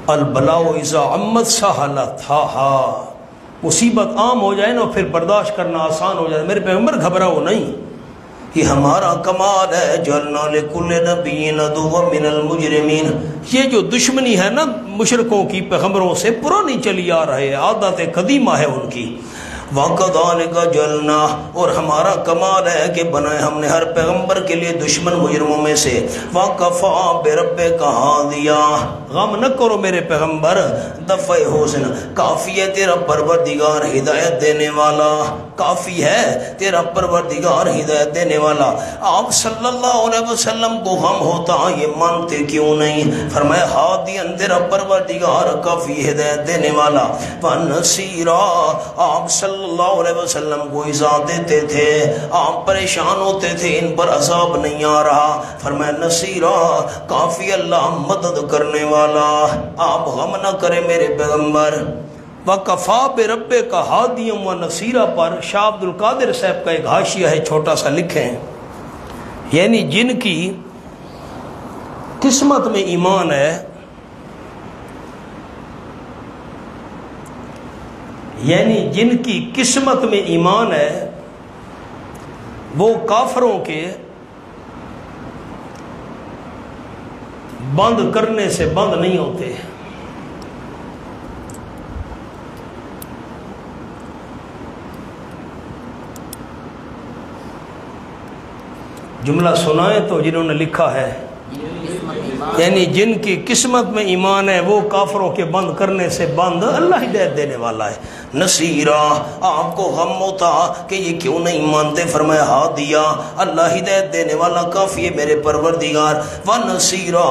البلاء اذا عمت سہلتھا، مصیبت عام ہو جائے نا پھر برداشت کرنا آسان ہو جائے۔ میرے پیغمبر گھبراؤ نہیں، یہ ہمارا کمال ہے۔ جعلنا لکل نبی عدوا من المجرمین، یہ جو دشمنی ہے نا مشرکوں کی پیغمبروں سے پرانی چلی آ رہے، عادت قدیمہ ہے ان کی۔ وَكَذَلِكَ جَعَلْنَا، اور ہمارا کمال ہے کہ بنائے ہم نے ہر پیغمبر کے لیے دشمن مجرموں میں سے. وَكَفَىٰ بِرَبِّكَ هَادِيًا، غم نہ کرو میرے پیغمبر، دفع حسن، کافی ہے تیرا پروردگار ہدایت دینے والا، کافی ہے تیرا پروردگار ہدایت دینے والا. آپ صلی اللہ علیہ وسلم کو غم ہوتا یہ مانتے کیوں نہیں؟ فرمایا ہادیًا، تیرا پروردگار کافی ہدایت دینے والا. وَنَصِيرًا، آپ صلی اللہ علیہ وسلم کو ایذا دیتے تھے، آپ پریشان ہوتے تھے، ان پر عذاب نہیں آ رہا. فرمایا نصیرا، کافی اللہ مدد کرنے والا، آپ غم نہ کریں میرے پیغمبر. وَكَفَىٰ بِرَبِّكَ هَادِيًا وَنَصِيرًا پر شاہ عبد القادر صاحب کا ایک حاشیہ ہے چھوٹا سا، لکھیں یعنی جن کی قسمت میں ایمان ہے، یعنی جن کی قسمت میں ایمان ہے وہ کافروں کے بند کرنے سے بند نہیں ہوتے. جملہ سنائیں تو جنہوں نے لکھا ہے، یعنی جن کی قسمت میں ایمان ہے وہ کافروں کے بند کرنے سے بند، اللہ ہدایت دینے والا ہے. نصیرا، آپ کو غم ہوتا کہ یہ کیوں نہیں مانتے، فرمایا ہادیا، اللہ ہدایت دینے والا کافی ہے میرے پروردگار. ونصیرا،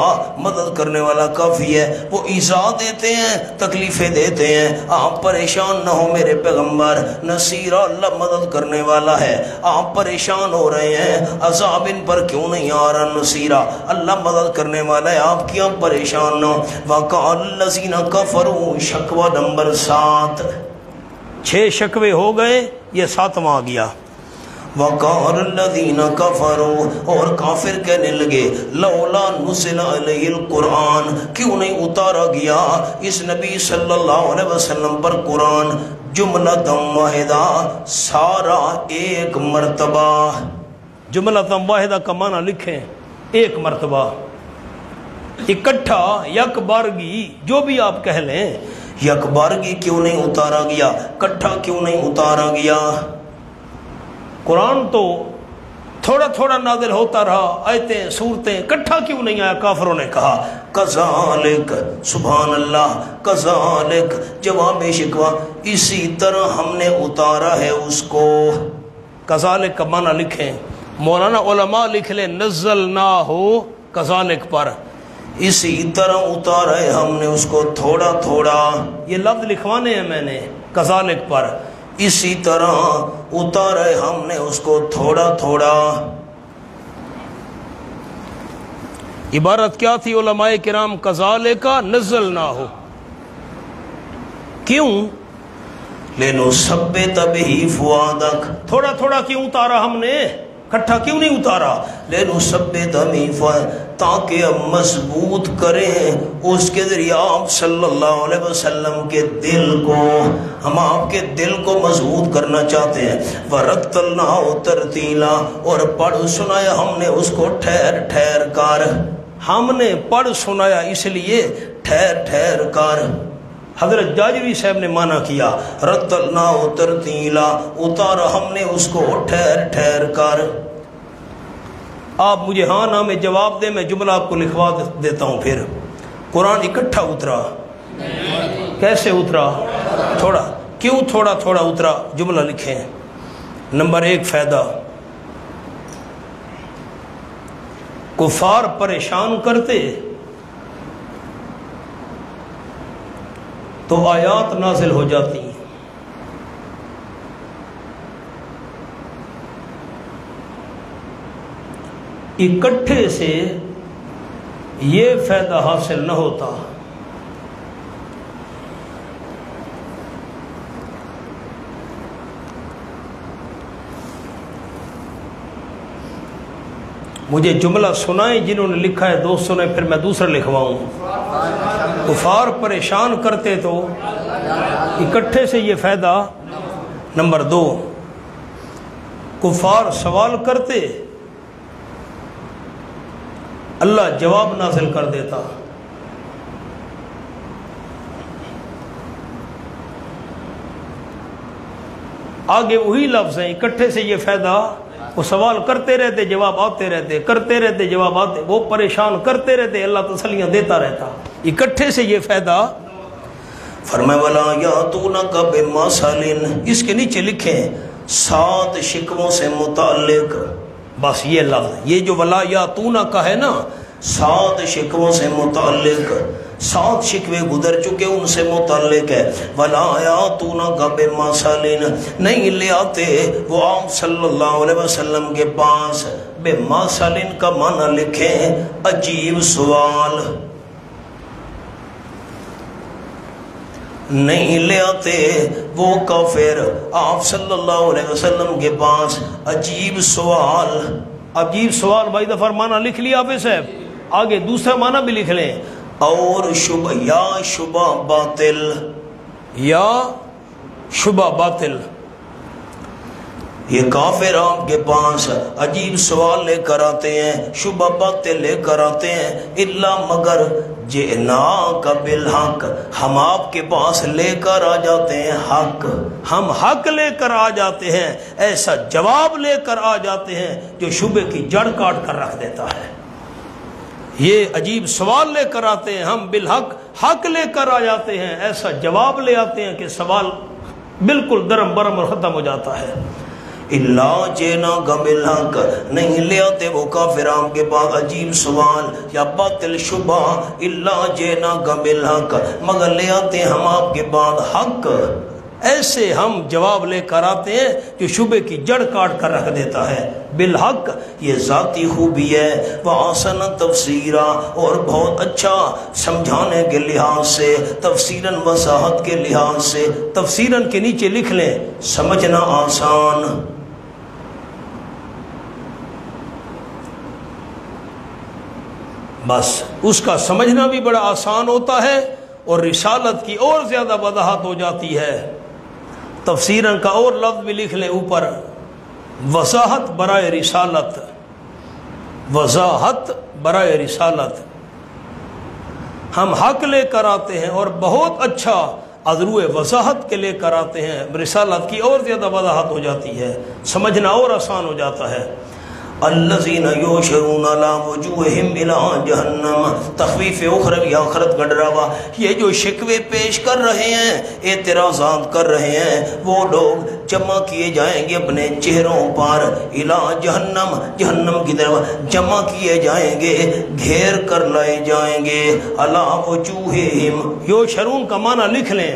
مدد کرنے والا کافی ہے. وہ ایذا دیتے ہیں، تکلیفیں دیتے ہیں، آپ پریشان نہ ہو میرے پیغمبر. نصیرا، اللہ مدد کرنے والا ہے. آپ پریشان ہو رہے ہیں، عذاب ان پر کیوں نہیں آ رہا، نصیرا، اللہ مدد کرنے والا ہے، آپ کیوں پریشان نہ ہو. وَقَالَ الَّذِينَ كَفَرُوا، شکوہ نمبر 7. 6 شکوے ہو گئے، یہ 7واں آ گیا. وَقَالَ الَّذِينَ كَفَرُوا، اور کافر کہنے لگے، لَوْلَا نُزِلَ عَلَيْهِ الْقُرْآنِ، کیوں نہیں اتارا گیا اس نبی صلی اللہ علیہ وسلم پر قرآن. جملۃ واحدہ، سارا ایک مرتبہ. جملۃ واحدہ کا معنی لکھیں ایک مرتبہ، اکٹھا، یک بارگی، جو بھی آپ کہہ لیں. یک بارگی کیوں نہیں اتارا گیا، کٹھا کیوں نہیں اتارا گیا؟ قرآن تو تھوڑا تھوڑا نازل ہوتا رہا، آیتیں سورتیں، کٹھا کیوں نہیں آیا؟ کافروں نے کہا کذالک، سبحان اللہ، کذالک، جواب شکوہ، اسی طرح ہم نے اتارا ہے اس کو. کذالک کا معنی لکھیں، مولانا علماء لکھ لیں نزلناہ کذالک پر، اسی طرح اتارا ہے ہم نے اس کو تھوڑا تھوڑا. یہ لفظ لکھوانے ہیں میں نے کذالک پر، اسی طرح اتارا ہے ہم نے اس کو تھوڑا تھوڑا. عبارت کیا تھی علماء کرام؟ کذالک نزلناہ، کیوں؟ لنثبت به فؤادک، تھوڑا تھوڑا کیوں اتارا ہم نے، کٹھا کیوں نہیں اتارا؟ لنثبت به فؤادک، تاکہ ہم مضبوط کریں اس کے ذریعے آپ صلی اللہ علیہ وسلم کے دل کو، ہم آپ کے دل کو مضبوط کرنا چاہتے ہیں. وَرَتَّلْنَاهُ تَرْتِيلًا، اور پڑھ سنایا ہم نے اس کو ٹھہر ٹھہر کر. ہم نے پڑھ سنایا اس لیے ٹھہر ٹھہر کر. حضرت جاجوی صاحب نے معنی کیا رَتَّلْنَاهُ تَرْتِيلًا، اتارا ہم نے اس کو ٹھہر ٹھہر کر. آپ مجھے ہاں نہ میں جواب دیں، میں جملہ آپ کو لکھوا دیتا ہوں. پھر قرآن اکٹھا اترا، کیسے اترا؟ تھوڑا. کیوں تھوڑا تھوڑا اترا؟ جملہ لکھیں. نمبر 1 فائدہ، کفار پریشان کرتے تو آیات نازل ہو جاتی ہیں. اکٹھے سے یہ فائدہ حاصل نہ ہوتا. مجھے جملہ سنائیں جنہوں نے لکھا ہے، دوستوں نے، پھر میں دوسرا لکھواؤں. کفار پریشان کرتے تو اکٹھے سے یہ فائدہ. نمبر 2، کفار سوال کرتے، اللہ جواب نازل کر دیتا. آگے وہی لفظ ہیں، اکٹھے سے یہ فائدہ، وہ سوال کرتے رہتے جواب آتے رہتے، کرتے رہتے جواب آتے، وہ پریشان کرتے رہتے، اللہ تسلیاں دیتا رہتا، اکٹھے سے یہ فائدہ۔ فرمائے وَلَا يَأْتُونَكَ بِمَثَلٍ، اس کے نیچے لکھیں 7 شکووں سے متعلق، بس یہ لفظ، یہ جو وَلَا يَأْتُونَكَ ہے نا، 7 شکووں سے متعلق، 7 شکوے گزر چکے ان سے متعلق ہے۔ وَلَا يَأْتُونَكَ بِمَثَلٍ، نہیں لے آتے وہ آپ صلی اللہ علیہ وسلم کے پاس، بِمَثَلٍ کا معنی لکھیں عجیب سوال، نہیں لے آتے وہ کافر آپ صلی اللہ علیہ وسلم کے پاس عجیب سوال۔ عجیب سوال بھائی دفعہ معنی لکھ لیا آپ صاحب، آگے دوسرا معنی بھی لکھ لیں، اور شبہ یا شبہ باطل، یا شبہ باطل۔ یہ کافر آپ کے پاس عجیب سوال لے کر آتے ہیں، شبہ باطل لے کر آتے ہیں، الا مگر جئناک بالحق، ہم آپ کے پاس لے کر آ جاتے ہیں حق، ہم حق لے کر آ جاتے ہیں، ایسا جواب لے کر آ جاتے ہیں جو شبہ کی جڑ کاٹ کر رکھ دیتا ہے۔ یہ عجیب سوال لے کر آتے ہیں ہم بالحق، حق لے کر آ جاتے ہیں، ایسا جواب لے آتے ہیں کہ سوال بالکل درم برم اور ختم ہو جاتا ہے۔ اللہ جینا بالحق، نہیں لے آتے وہ کافر آپ کے پاس عجیب سوال یا باطل شبہ، اللہ جینا بالحق، مگر لے آتے ہم آپ کے بعد حق، ایسے ہم جواب لے کر آتے ہیں جو شبہ کی جڑ کاٹ کر رکھ دیتا ہے۔ بالحق یہ ذاتی خوبی ہے، وَأَحْسَنَ تَفْسِيرًا، اور بہت اچھا سمجھانے کے لحاظ سے، تفسیراً وضاحت کے لحاظ سے، تفسیراً کے نیچے لکھ لیں سمجھنا آسان، بس اس کا سمجھنا بھی بڑا آسان ہوتا ہے اور رسالت کی اور زیادہ وضاحت ہو جاتی ہے۔ تفسیراً کا اور لفظ بھی لکھ لیں اوپر، وضاحت برائے رسالت، وضاحت برائے رسالت، ہم حق لے کر آتے ہیں اور بہت اچھا ادرو وضاحت کے لے کر آتے ہیں، رسالت کی اور زیادہ وضاحت ہو جاتی ہے، سمجھنا اور آسان ہو جاتا ہے۔ الذین یحشرون علی وجوہہم الی جہنم، تخفیف اخروی آخرت کا ڈراوا، یہ جو شکوے پیش کر رہے ہیں، اعتراضات کر رہے ہیں، وہ لوگ جمع کیے جائیں گے اپنے چہروں پر، الی جہنم، جہنم کی طرف جمع کیے جائیں گے، گھیر کر لائے جائیں گے، علی وجوہہم، یحشرون کا معنی لکھ لیں،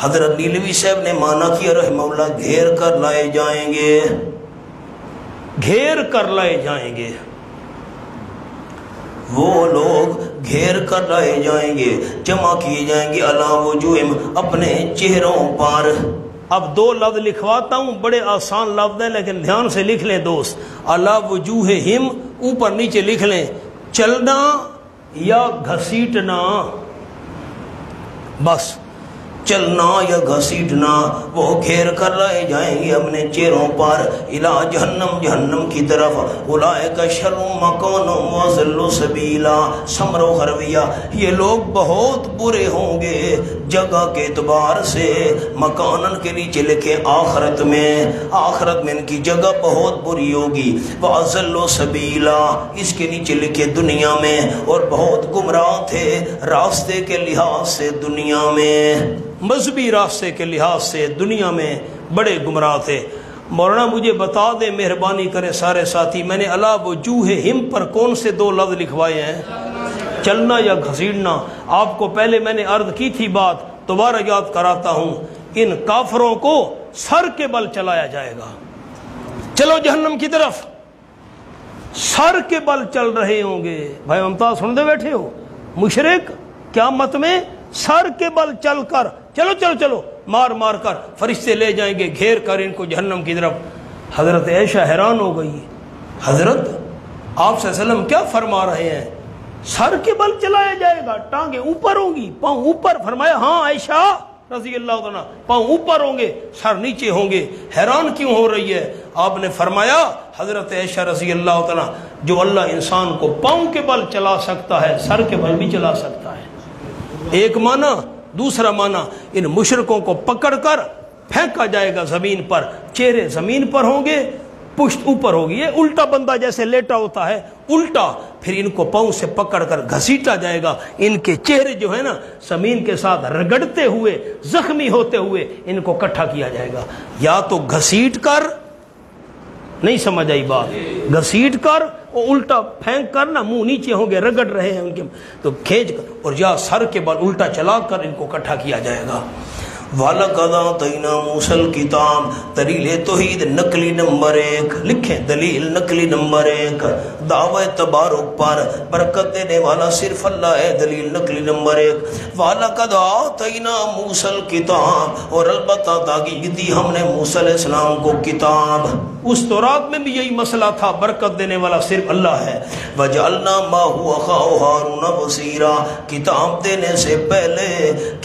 حضرت نیلوی صاحب نے معنی کیا رحمہ اللہ گھیر کر لائے جائیں گے، گھیر کر لائے جائیں گے، وہ لوگ گھیر کر لائے جائیں گے، جمع کیے جائیں گے علی وجوہہم، اپنے چہروں پر۔ اب 2 لفظ لکھواتا ہوں، بڑے آسان لفظ ہیں لیکن دھیان سے لکھ لیں دوست، علی وجوہہم، اوپر نیچے لکھ لیں چلنا یا گھسیٹنا، بس چلنا یا گھسیٹنا، وہ گھیر کر لائے جائیں گے اپنے چہروں پر، الی جہنم، جہنم کی طرف، اولئک شر مکان واضل سبیلا، سمر و خرویہ، یہ لوگ بہت برے ہوں گے جگہ کے اعتبار سے، مکانن کے نیچے لکھے آخرت میں، آخرت میں ان کی جگہ بہت بری ہوگی، واضل سبیلا، اس کے نیچے لکھے دنیا میں، اور بہت گمراہ تھے راستے کے لحاظ سے دنیا میں، مذہبی راستے کے لحاظ سے دنیا میں بڑے گمراہ تھے۔ مولانا مجھے بتا دیں مہربانی کرے سارے ساتھی، میں نے علی وجوہہم پر کون سے 2 لفظ لکھوائے ہیں؟ چلنا یا گھسیٹنا۔ آپ کو پہلے میں نے عرض کی تھی بات، دوبارہ یاد کراتا ہوں، ان کافروں کو سر کے بل چلایا جائے گا، چلو جہنم کی طرف، سر کے بل چل رہے ہوں گے۔ بھائی ممتاز سن دے بیٹھے ہو، مشرک قیامت میں سر کے بل چل کر، چلو چلو چلو، مار مار کر فرشتے لے جائیں گے گھیر کر ان کو جہنم کی طرف۔ حضرت عائشہ حیران ہو گئی، حضرت آپ صلی اللہ علیہ وسلم کیا فرما رہے ہیں؟ سر کے بل چلایا جائے گا، ٹانگیں اوپر ہوں گی، پاؤں اوپر؟ فرمایا ہاں عائشہ رضی اللہ عنہ، پاؤں اوپر ہوں گے، سر نیچے ہوں گے۔ حیران کیوں ہو رہی ہے؟ آپ نے فرمایا حضرت عائشہ رضی اللہ عنہ، جو اللہ انسان کو پاؤں کے بل چلا سکتا ہے، سر کے بل بھی چلا سکتا ہے۔ ایک معنی۔ دوسرا معنی، ان مشرکوں کو پکڑ کر پھینکا جائے گا زمین پر، چہرے زمین پر ہوں گے، پشت اوپر ہوگی. یہ الٹا بندہ جیسے لیٹا ہوتا ہے الٹا، پھر ان کو پاؤں سے پکڑ کر گھسیٹا جائے گا. ان کے چہرے جو ہے نا زمین کے ساتھ رگڑتے ہوئے، زخمی ہوتے ہوئے ان کو اکٹھا کیا جائے گا. یا تو گھسیٹ کر، نہیں سمجھ آئی بات، گھسیٹ کر اور الٹا پھینک کر نا، منہ نیچے ہوں گے، رگڑ رہے ہیں ان کے، تو کھینچ کر، اور یا سر کے بال الٹا چلا کر ان کو اکٹھا کیا جائے گا. وَلَقَدْ آتَيْنَا مُوسَى الْكِتَابَ، دلیل توحید نقلی نمبر 1 لکھیں، دلیل نقلی نمبر 1 دعوی تبارک پر برکت دینے والا صرف اللہ ہے. دلیل نقلی نمبر 1 وَلَقَدْ آتَيْنَا مُوسَى الْكِتَابَ، اور البتہ تاکہ دی ہم نے موسیٰ علیہ السلام کو کتاب. اس تورات میں بھی یہی مسئلہ تھا، برکت دینے والا صرف اللہ ہے. وَجَعَلْنَا مَعَهُ أَخَاهُ هَارُونَ وَزِيرًا، کتاب دینے سے پہلے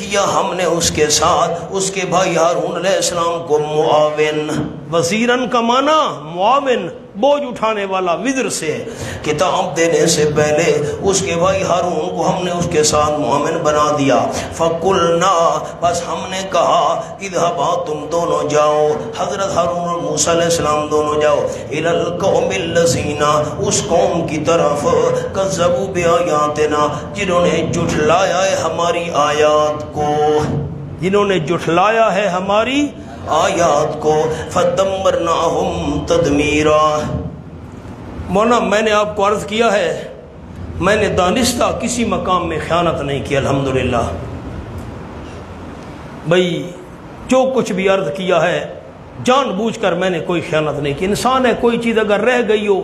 کیا ہم نے اس کے ساتھ اس کے بھائی ہارون علیہ السلام کو معاون. وزیرن کا معنی معاون، بوجھ اٹھانے والا، وزر سے. کتاب دینے سے پہلے اس کے بھائی ہارون کو ہم نے اس کے ساتھ معاون بنا دیا. فَقُلْنَا، بس ہم نے کہا، اذهبا، تم دونوں جاؤ، حضرت ہارون اور موسیٰ علیہ السلام دونوں جاؤ، إِلَى الْقَوْمِ الَّذِينَ، اس قوم کی طرف، كَذَّبُوا بِآيَاتِنَا، جنہوں نے جھٹلایا ہے ہماری آیات کو، جنہوں نے جھٹلایا ہے ہماری آیات کو. فَدَمَّرْنَاهُمْ تَدْمِيرًا. مولانا میں نے آپ کو عرض کیا ہے، میں نے دانستہ کسی مقام میں خیانت نہیں کی الحمدللہ. بھئی جو کچھ بھی عرض کیا ہے جان بوجھ کر میں نے کوئی خیانت نہیں کی. انسان ہے، کوئی چیز اگر رہ گئی ہو،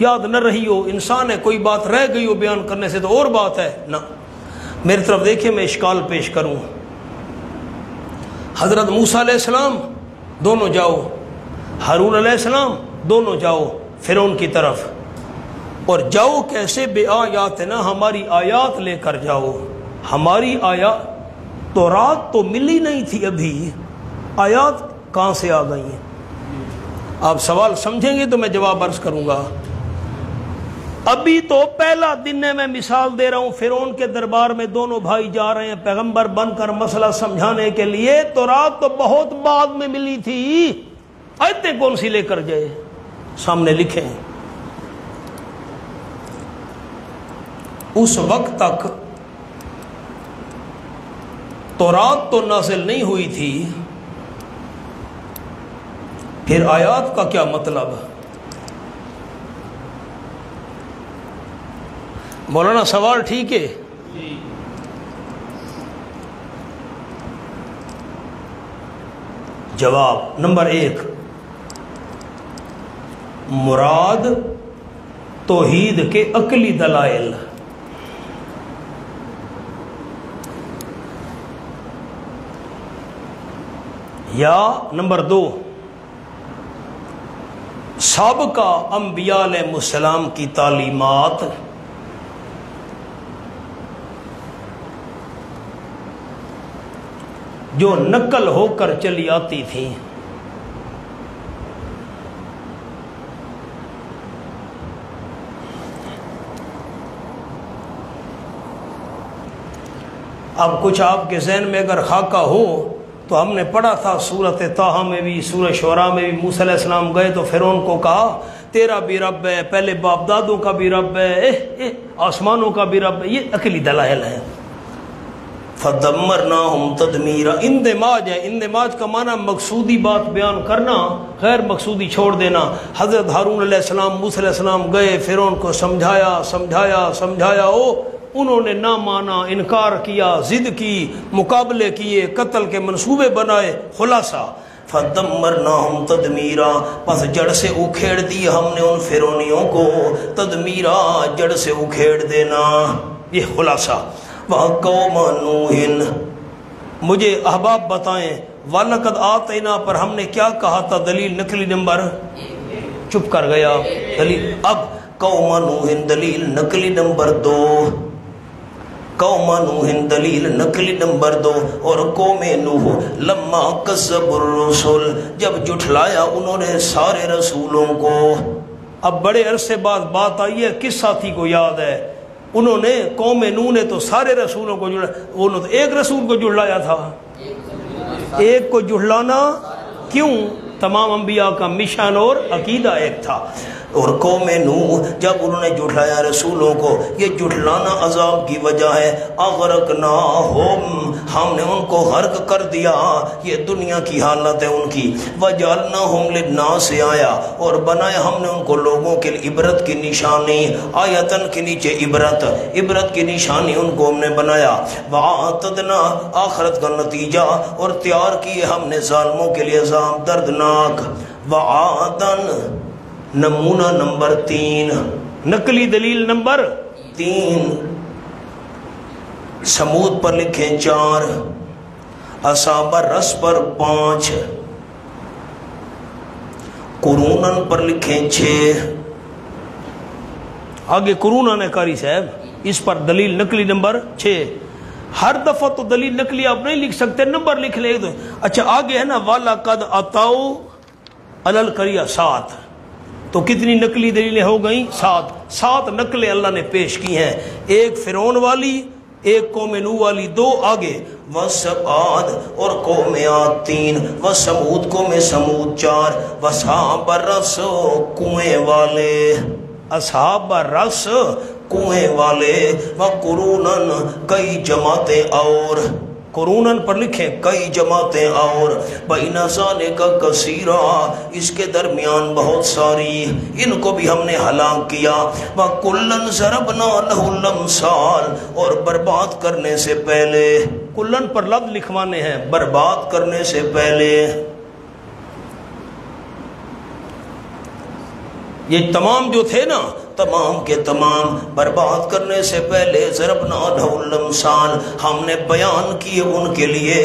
یاد نہ رہی ہو، انسان ہے، کوئی بات رہ گئی ہو بیان کرنے سے تو اور بات ہے نا. میری طرف دیکھیں، میں اشکال پیش کروں. حضرت موسیٰ علیہ السلام دونوں جاؤ، ہارون علیہ السلام دونوں جاؤ فرعون کی طرف، اور جاؤ کیسے؟ بے آیاتنا، ہماری آیات لے کر جاؤ. ہماری آیات، تورات تو ملی نہیں تھی ابھی، آیات کہاں سے آ گئی ہیں؟ آپ سوال سمجھیں گے تو میں جواب عرض کروں گا. ابھی تو پہلا دن ہے، میں مثال دے رہا ہوں. فرعون کے دربار میں دونوں بھائی جا رہے ہیں پیغمبر بن کر مسئلہ سمجھانے کے لیے. تورات تو بہت بعد میں ملی تھی، آیتیں کون سی لے کر جائے؟ سامنے لکھیں. اس وقت تک تورات تو نازل نہیں ہوئی تھی، پھر آیات کا کیا مطلب؟ مولانا سوال ٹھیک ہے؟ جواب نمبر 1، مراد توحید کے عقلی دلائل. یا نمبر 2، سابقہ انبیاء علیہ السلام کی تعلیمات. جو نقل ہو کر چلی آتی تھی. اب کچھ آپ کے ذہن میں اگر خاکہ ہو تو ہم نے پڑھا تھا سورۃ طٰہٰ میں بھی، سورہ شعراء میں بھی. موسیٰ علیہ السلام گئے تو فرعون کو کہا تیرا بھی رب ہے، پہلے باپ دادوں کا بھی رب ہے، آسمانوں کا بھی رب ہے. یہ عقلی دلائل ہیں. فَدَمَّرْنَاهُمْ تَدْمِيرًا، اندماج ہے. اندماج کا معنی مقصودی بات بیان کرنا، غیر مقصودی چھوڑ دینا. حضرت ہارون علیہ السلام، موسیٰ علیہ السلام گئے، فرعون کو سمجھایا انہوں نے نہ مانا، انکار کیا، ضد کی، مقابلے کیے، قتل کے منصوبے بنائے. خلاصہ فَدَمَّرْنَاهُمْ تَدْمِيرًا، پس جڑ سے اکھیڑ دی ہم نے ان فرعونیوں کو. تدمیرا، جڑ سے اکھیڑ دینا. یہ خلاصہ. وَقَوْمَ نُوحٍ، مجھے احباب بتائیں وَلَقَدْ آتَيْنَا پر ہم نے کیا کہا تھا؟ دلیل نقلی نمبر، چپ کر گیا دلیل. اب قوم نوح، دلیل نقلی نمبر 2. قوم نوح، دلیل نقلی نمبر 2. اور قوم نوح لما کذبوا الرسل، جب جھٹلایا انہوں نے سارے رسولوں کو. اب بڑے عرصے بعد بات آئی ہے، کس ساتھی کو یاد ہے؟ انہوں نے، قوم نوح نے تو سارے رسولوں کو جھٹلایا، انہوں نے ایک رسول کو جھٹلایا تھا. ایک کو جھٹلانا کیوں؟ تمام انبیاء کا مشن اور عقیدہ ایک تھا۔ اور قوم نوح جب انہوں نے جھٹلایا رسولوں کو، یہ جھٹلانا عذاب کی وجہ ہے۔ اغرقناہم، ہم نے ان کو غرق کر دیا، یہ دنیا کی حالت ہے ان کی۔ وجعلناہم للناس آیا، اور بنایا ہم نے ان کو لوگوں کے لیے عبرت کی نشانی، آیتن کے نیچے عبرت کی نشانی ان کو ہم نے بنایا۔ وَأَعْتَدْنَا، آخرت کا نتیجہ، اور تیار کیے ہم نے ظالموں کے لیے عذاب دردناک۔ وَعَادًا، نمونہ نمبر 3، نقلی دلیل نمبر 3، سمود پر لکھیں 4، اصحاب الرس پر 5، قرونن پر لکھیں 6۔ آگے قرونن ہے قاری صاحب، اس پر دلیل نقلی نمبر 6۔ ہر دفعہ تو دلیل نقلی آپ نہیں لکھ سکتے، نمبر لکھ لے دو۔ اچھا آگے ہے نا وَلَقَدْ أَتَوْا عَلَى الْقَرْيَةِ 7، تو کتنی نقلی دلیلیں ہو گئیں؟ 7 نقلیں اللہ نے پیش کی ہیں، ایک فرعون والی، ایک قوم نوح والی 2، آگے وَسَبْعَاد، اور قوم عاد 3، وَسَمُود قوم سمود 4، وَأَصْحَابَ الرَّسِّ کنویں والے، اصحاب الرس کنویں والے، وَقُرُونًا کئی جماعتیں اور، قرونن پر لکھیں کئی جماعتیں اور، بَإِنَ ذَلِكَ كَثِيرًا، اس کے درمیان بہت ساری، ان کو بھی ہم نے ہلاک کیا۔ وَكُلًّا ضَرَبْنَا لَهُ الْأَمْثَالَ، اور برباد کرنے سے پہلے، کلن پر لفظ لکھوانے ہیں، برباد کرنے سے پہلے، یہ تمام جو تھے نا، تمام کے تمام برباد کرنے سے پہلے، ضربنا لہ الامثال، ہم نے بیان کیے ان کے لیے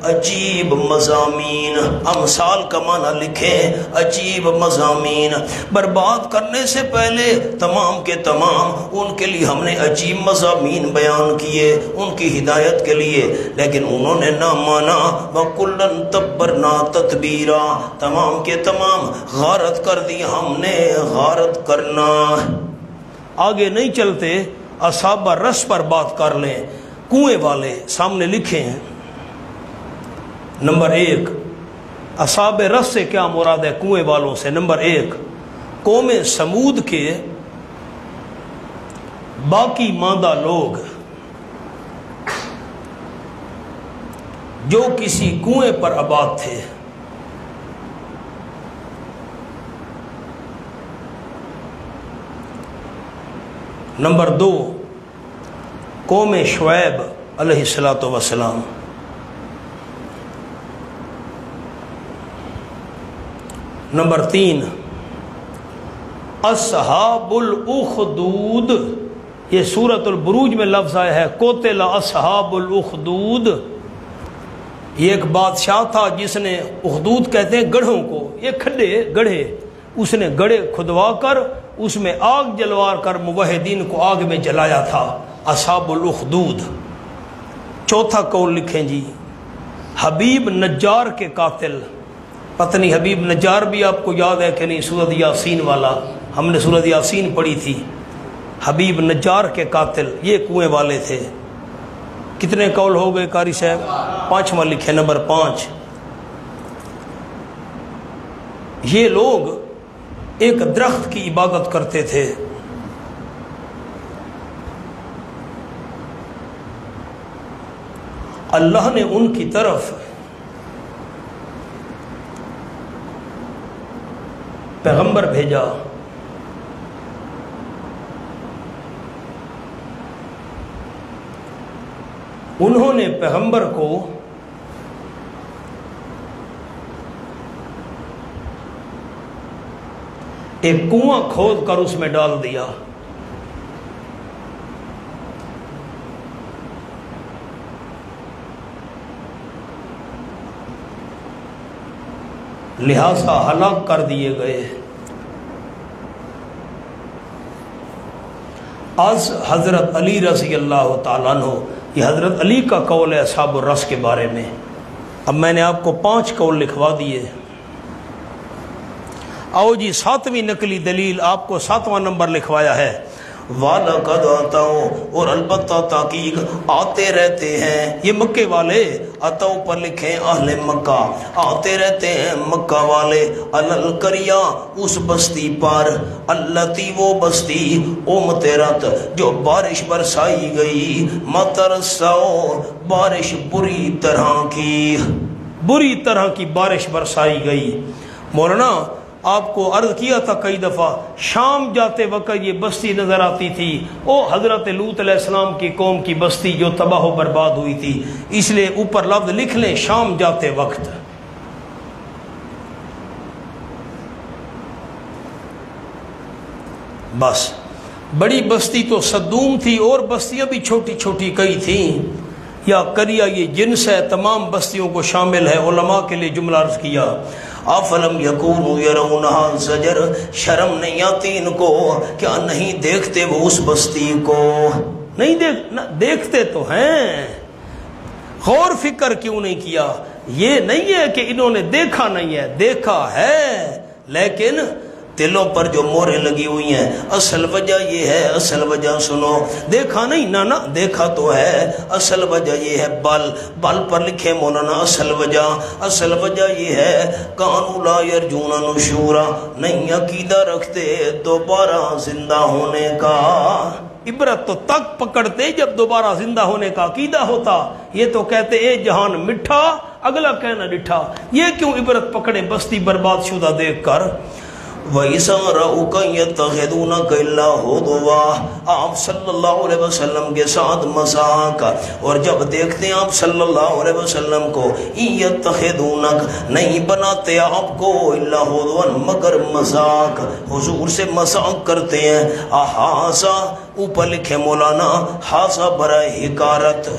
عجیب مضامین۔ امثال کا معنی لکھیں عجیب مضامین۔ برباد کرنے سے پہلے تمام کے تمام ان کے لیے ہم نے عجیب مضامین بیان کیے ان کی ہدایت کے لیے، لیکن انہوں نے نہ مانا۔ وَكُلًّا تَبَّرْنَا تَتْبِيرًا، تمام کے تمام غارت کر دی ہم نے غارت کرنا۔ آگے نہیں چلتے، اصحاب الرس پر بات کر لیں، کنویں والے سامنے لکھے ہیں۔ نمبر 1، اصحاب رس سے کیا مراد ہے؟ کنویں والوں سے۔ نمبر 1، قوم سمود کے باقی ماندہ لوگ جو کسی کنویں پر آباد تھے، نمبر 2، قوم شعیب علیہ السلام، نمبر 3، اصحاب الاخدود، یہ سورۃ البروج میں لفظ آیا ہے، قتل اصحاب الاخدود۔ یہ ایک بادشاہ تھا جس نے، اخدود کہتے ہیں گڑھوں کو، یہ کھڈے گڑھے، اس نے گڑھے کھدوا کر اس میں آگ جلوار کر موحدین کو آگ میں جلایا تھا، اصحاب الاخدود۔ چوتھا قول لکھیں جی، حبیب نجار کے قاتل، پتہ نہیں حبیب نجار بھی آپ کو یاد ہے کہ نہیں، سورۃ یاسین والا، ہم نے سورۃ یاسین پڑھی تھی۔ حبیب نجار کے قاتل یہ کنویں والے تھے۔ کتنے قول ہو گئے قاری صاحب؟ 5واں لکھے، نمبر 5۔ یہ لوگ ایک درخت کی عبادت کرتے تھے، اللہ نے ان کی طرف پیغمبر بھیجا، انہوں نے پیغمبر کو ایک کنواں کھود کر اس میں ڈال دیا، لہذا ہلاک کر دیے گئے۔ از حضرت علی رضی اللہ تعالیٰ عنہ، یہ حضرت علی کا قول ہے اصحاب الرس کے بارے میں۔ اب میں نے آپ کو 5 قول لکھوا دیے۔ آؤ جی 7ویں نقلی دلیل، آپ کو 7واں نمبر لکھوایا ہے۔ وَلَقَدْ أَتَوْا اور البتہ تحقیق آتے رہتے ہیں یہ مکے والے، اتو پر لکھیں اہل مکہ، آتے رہتے ہیں مکہ والے، القریہ اس بستی پر، التی وہ بستی امطرت جو بارش برسائی گئی، مطر سو بارش بری طرح کی بارش برسائی گئی۔ مولانا آپ کو عرض کیا تھا کئی دفعہ، شام جاتے وقت یہ بستی نظر آتی تھی، او حضرت لوط علیہ السلام کی قوم کی بستی جو تباہ و برباد ہوئی تھی، اس لیے اوپر لفظ لکھ لیں شام جاتے وقت۔ بس بڑی بستی تو صدوم تھی، اور بستیاں بھی چھوٹی چھوٹی کئی تھیں، یا قریہ یہ جنس ہے، تمام بستیوں کو شامل ہے، علماء کے لیے جملہ عرض کیا۔ افلم یکونوا یرونہا زجر، شرم نہیں آتی ان کو، کیا نہیں دیکھتے وہ اس بستی کو؟ نہیں دیکھتے تو ہیں، غور فکر کیوں نہیں کیا؟ یہ نہیں ہے کہ انہوں نے دیکھا نہیں ہے، دیکھا ہے، لیکن دلوں پر جو موریں لگی ہوئی ہیں۔ اصل وجہ یہ ہے، اصل وجہ سنو، دیکھا نہیں نہ دیکھا تو ہے، اصل وجہ یہ ہے، بل پر لکھے مولانا اصل وجہ یہ ہے، کانوا لا یرجون نشورا، نہیں عقیدہ رکھتے دوبارہ زندہ ہونے کا۔ عبرت تو تک پکڑتے جب دوبارہ زندہ ہونے کا عقیدہ ہوتا، یہ تو کہتے اے جہان مٹھا اگلا کہنا ڈٹھا، یہ کیوں عبرت پکڑے بستی برباد شدہ دیکھ کر؟ وَإِذَا رَأَوْكَ يَتَّخِذُونَكَ إِلَّا هُزُوًا، آپ صلی اللہ علیہ وسلم کے ساتھ مذاق، اور جب دیکھتے ہیں آپ صلی اللہ علیہ وسلم کو، يَتَّخِذُونَكَ نہیں بناتے آپ کو، إِلَّا هُزُوًا مگر مذاق، حضور سے مذاق کرتے ہیں۔ احاذا اوپر لکھے مولانا، حاذا برائے حکارت،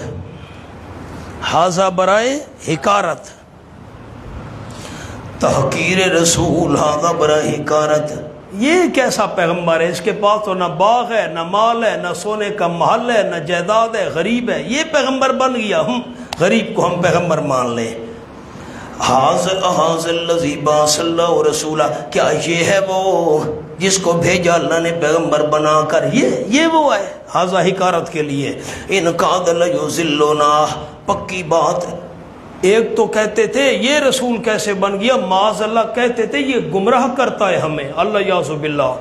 حاذا برائے حکارت، تحقیر رسول، ہاذا برائے حکارت۔ یہ کیسا پیغمبر ہے، اس کے پاس تو نہ باغ ہے، نہ مال ہے، نہ سونے کا محل ہے، نہ جائیداد ہے، غریب ہے، یہ پیغمبر بن گیا، ہم غریب کو ہم پیغمبر مان لیں۔ حاذا الذی بعث اللہ رسولہ، کیا یہ ہے وہ جس کو بھیجا اللہ نے پیغمبر بنا کر؟ یہ وہ ہے، حاذا حکارت کے لیے۔ ان کاد لیضلنا، پکی بات، ایک تو کہتے تھے یہ رسول کیسے بن گیا، معاذ اللہ کہتے تھے یہ گمراہ کرتا ہے ہمیں، اللہ یعوذ باللہ،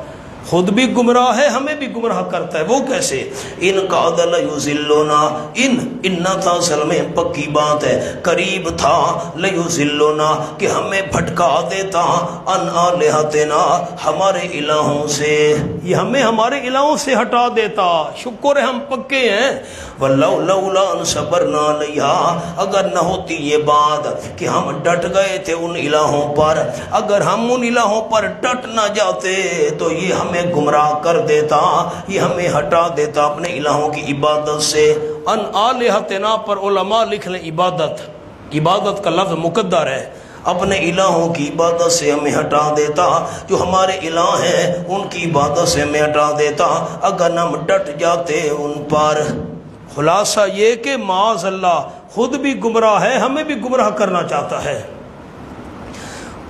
خود بھی گمراہ ہے ہمیں بھی گمراہ کرتا ہے، وہ کیسے؟ ان قاد لیضلنا، ان تھا اصل میں پکی بات ہے، قریب تھا لیضلنا کہ ہمیں بھٹکا دیتا، ان آلہتنا ہمارے الہوں سے، یہ ہمیں ہمارے الہوں سے ہٹا دیتا، شکر ہے ہم پکے ہیں۔ وَلَوْلَا أَن صَبَرْنَا عَلَيْهَا، اگر نہ ہوتی یہ بات کہ ہم ڈٹ گئے تھے ان الہوں پر، اگر ہم ان الہوں پر ڈٹ نہ جاتے تو یہ ہمیں گمراہ کر دیتا، یہ ہمیں ہٹا دیتا اپنے الہوں کی عبادت سے۔ ان آلہتنا پر علماء لکھ لیں عبادت، عبادت کا لفظ مقدر ہے، اپنے الہوں کی عبادت سے ہمیں ہٹا دیتا، جو ہمارے الہ ہیں ان کی عبادت سے ہمیں ہٹا دیتا اگر ہم ڈٹ جاتے ان پر۔ خلاصہ یہ کہ معاذ اللہ خود بھی گمراہ ہے ہمیں بھی گمراہ کرنا چاہتا ہے۔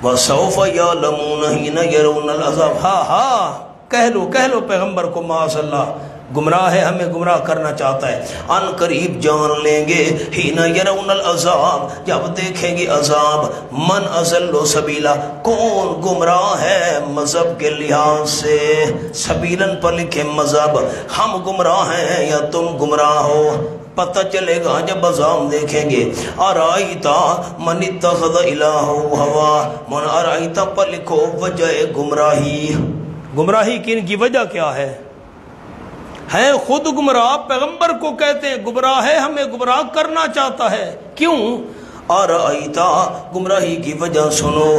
وَسَوْفَ يَعْلَمُونَ حِينَ يَرَوْنَ الْعَذَابَ، ہاں کہہ لو پیغمبر کو معاذ اللہ گمراہ ہے ہمیں گمراہ کرنا چاہتا ہے، ان قریب جان لیں گے، حین یرون العذاب جب دیکھیں گے عذاب، من اضل سبیلا کون گمراہ ہے مذہب کے لحاظ سے، سبیلن پر لکھے مذہب، ہم گمراہ ہیں یا تم گمراہ ہو، پتہ چلے گا جب عذاب دیکھیں گے۔ ارائیتا من اتخذ الہہ ہوا، من ارائیتا پر لکھو وجہ گمراہی، گمراہی کی ان کی وجہ کیا ہے؟ ہیں خود گمراہ، پیغمبر کو کہتے ہیں گمراہ ہے ہمیں گمراہ کرنا چاہتا ہے، کیوں؟ ارائیتا گمراہی کی وجہ سنو،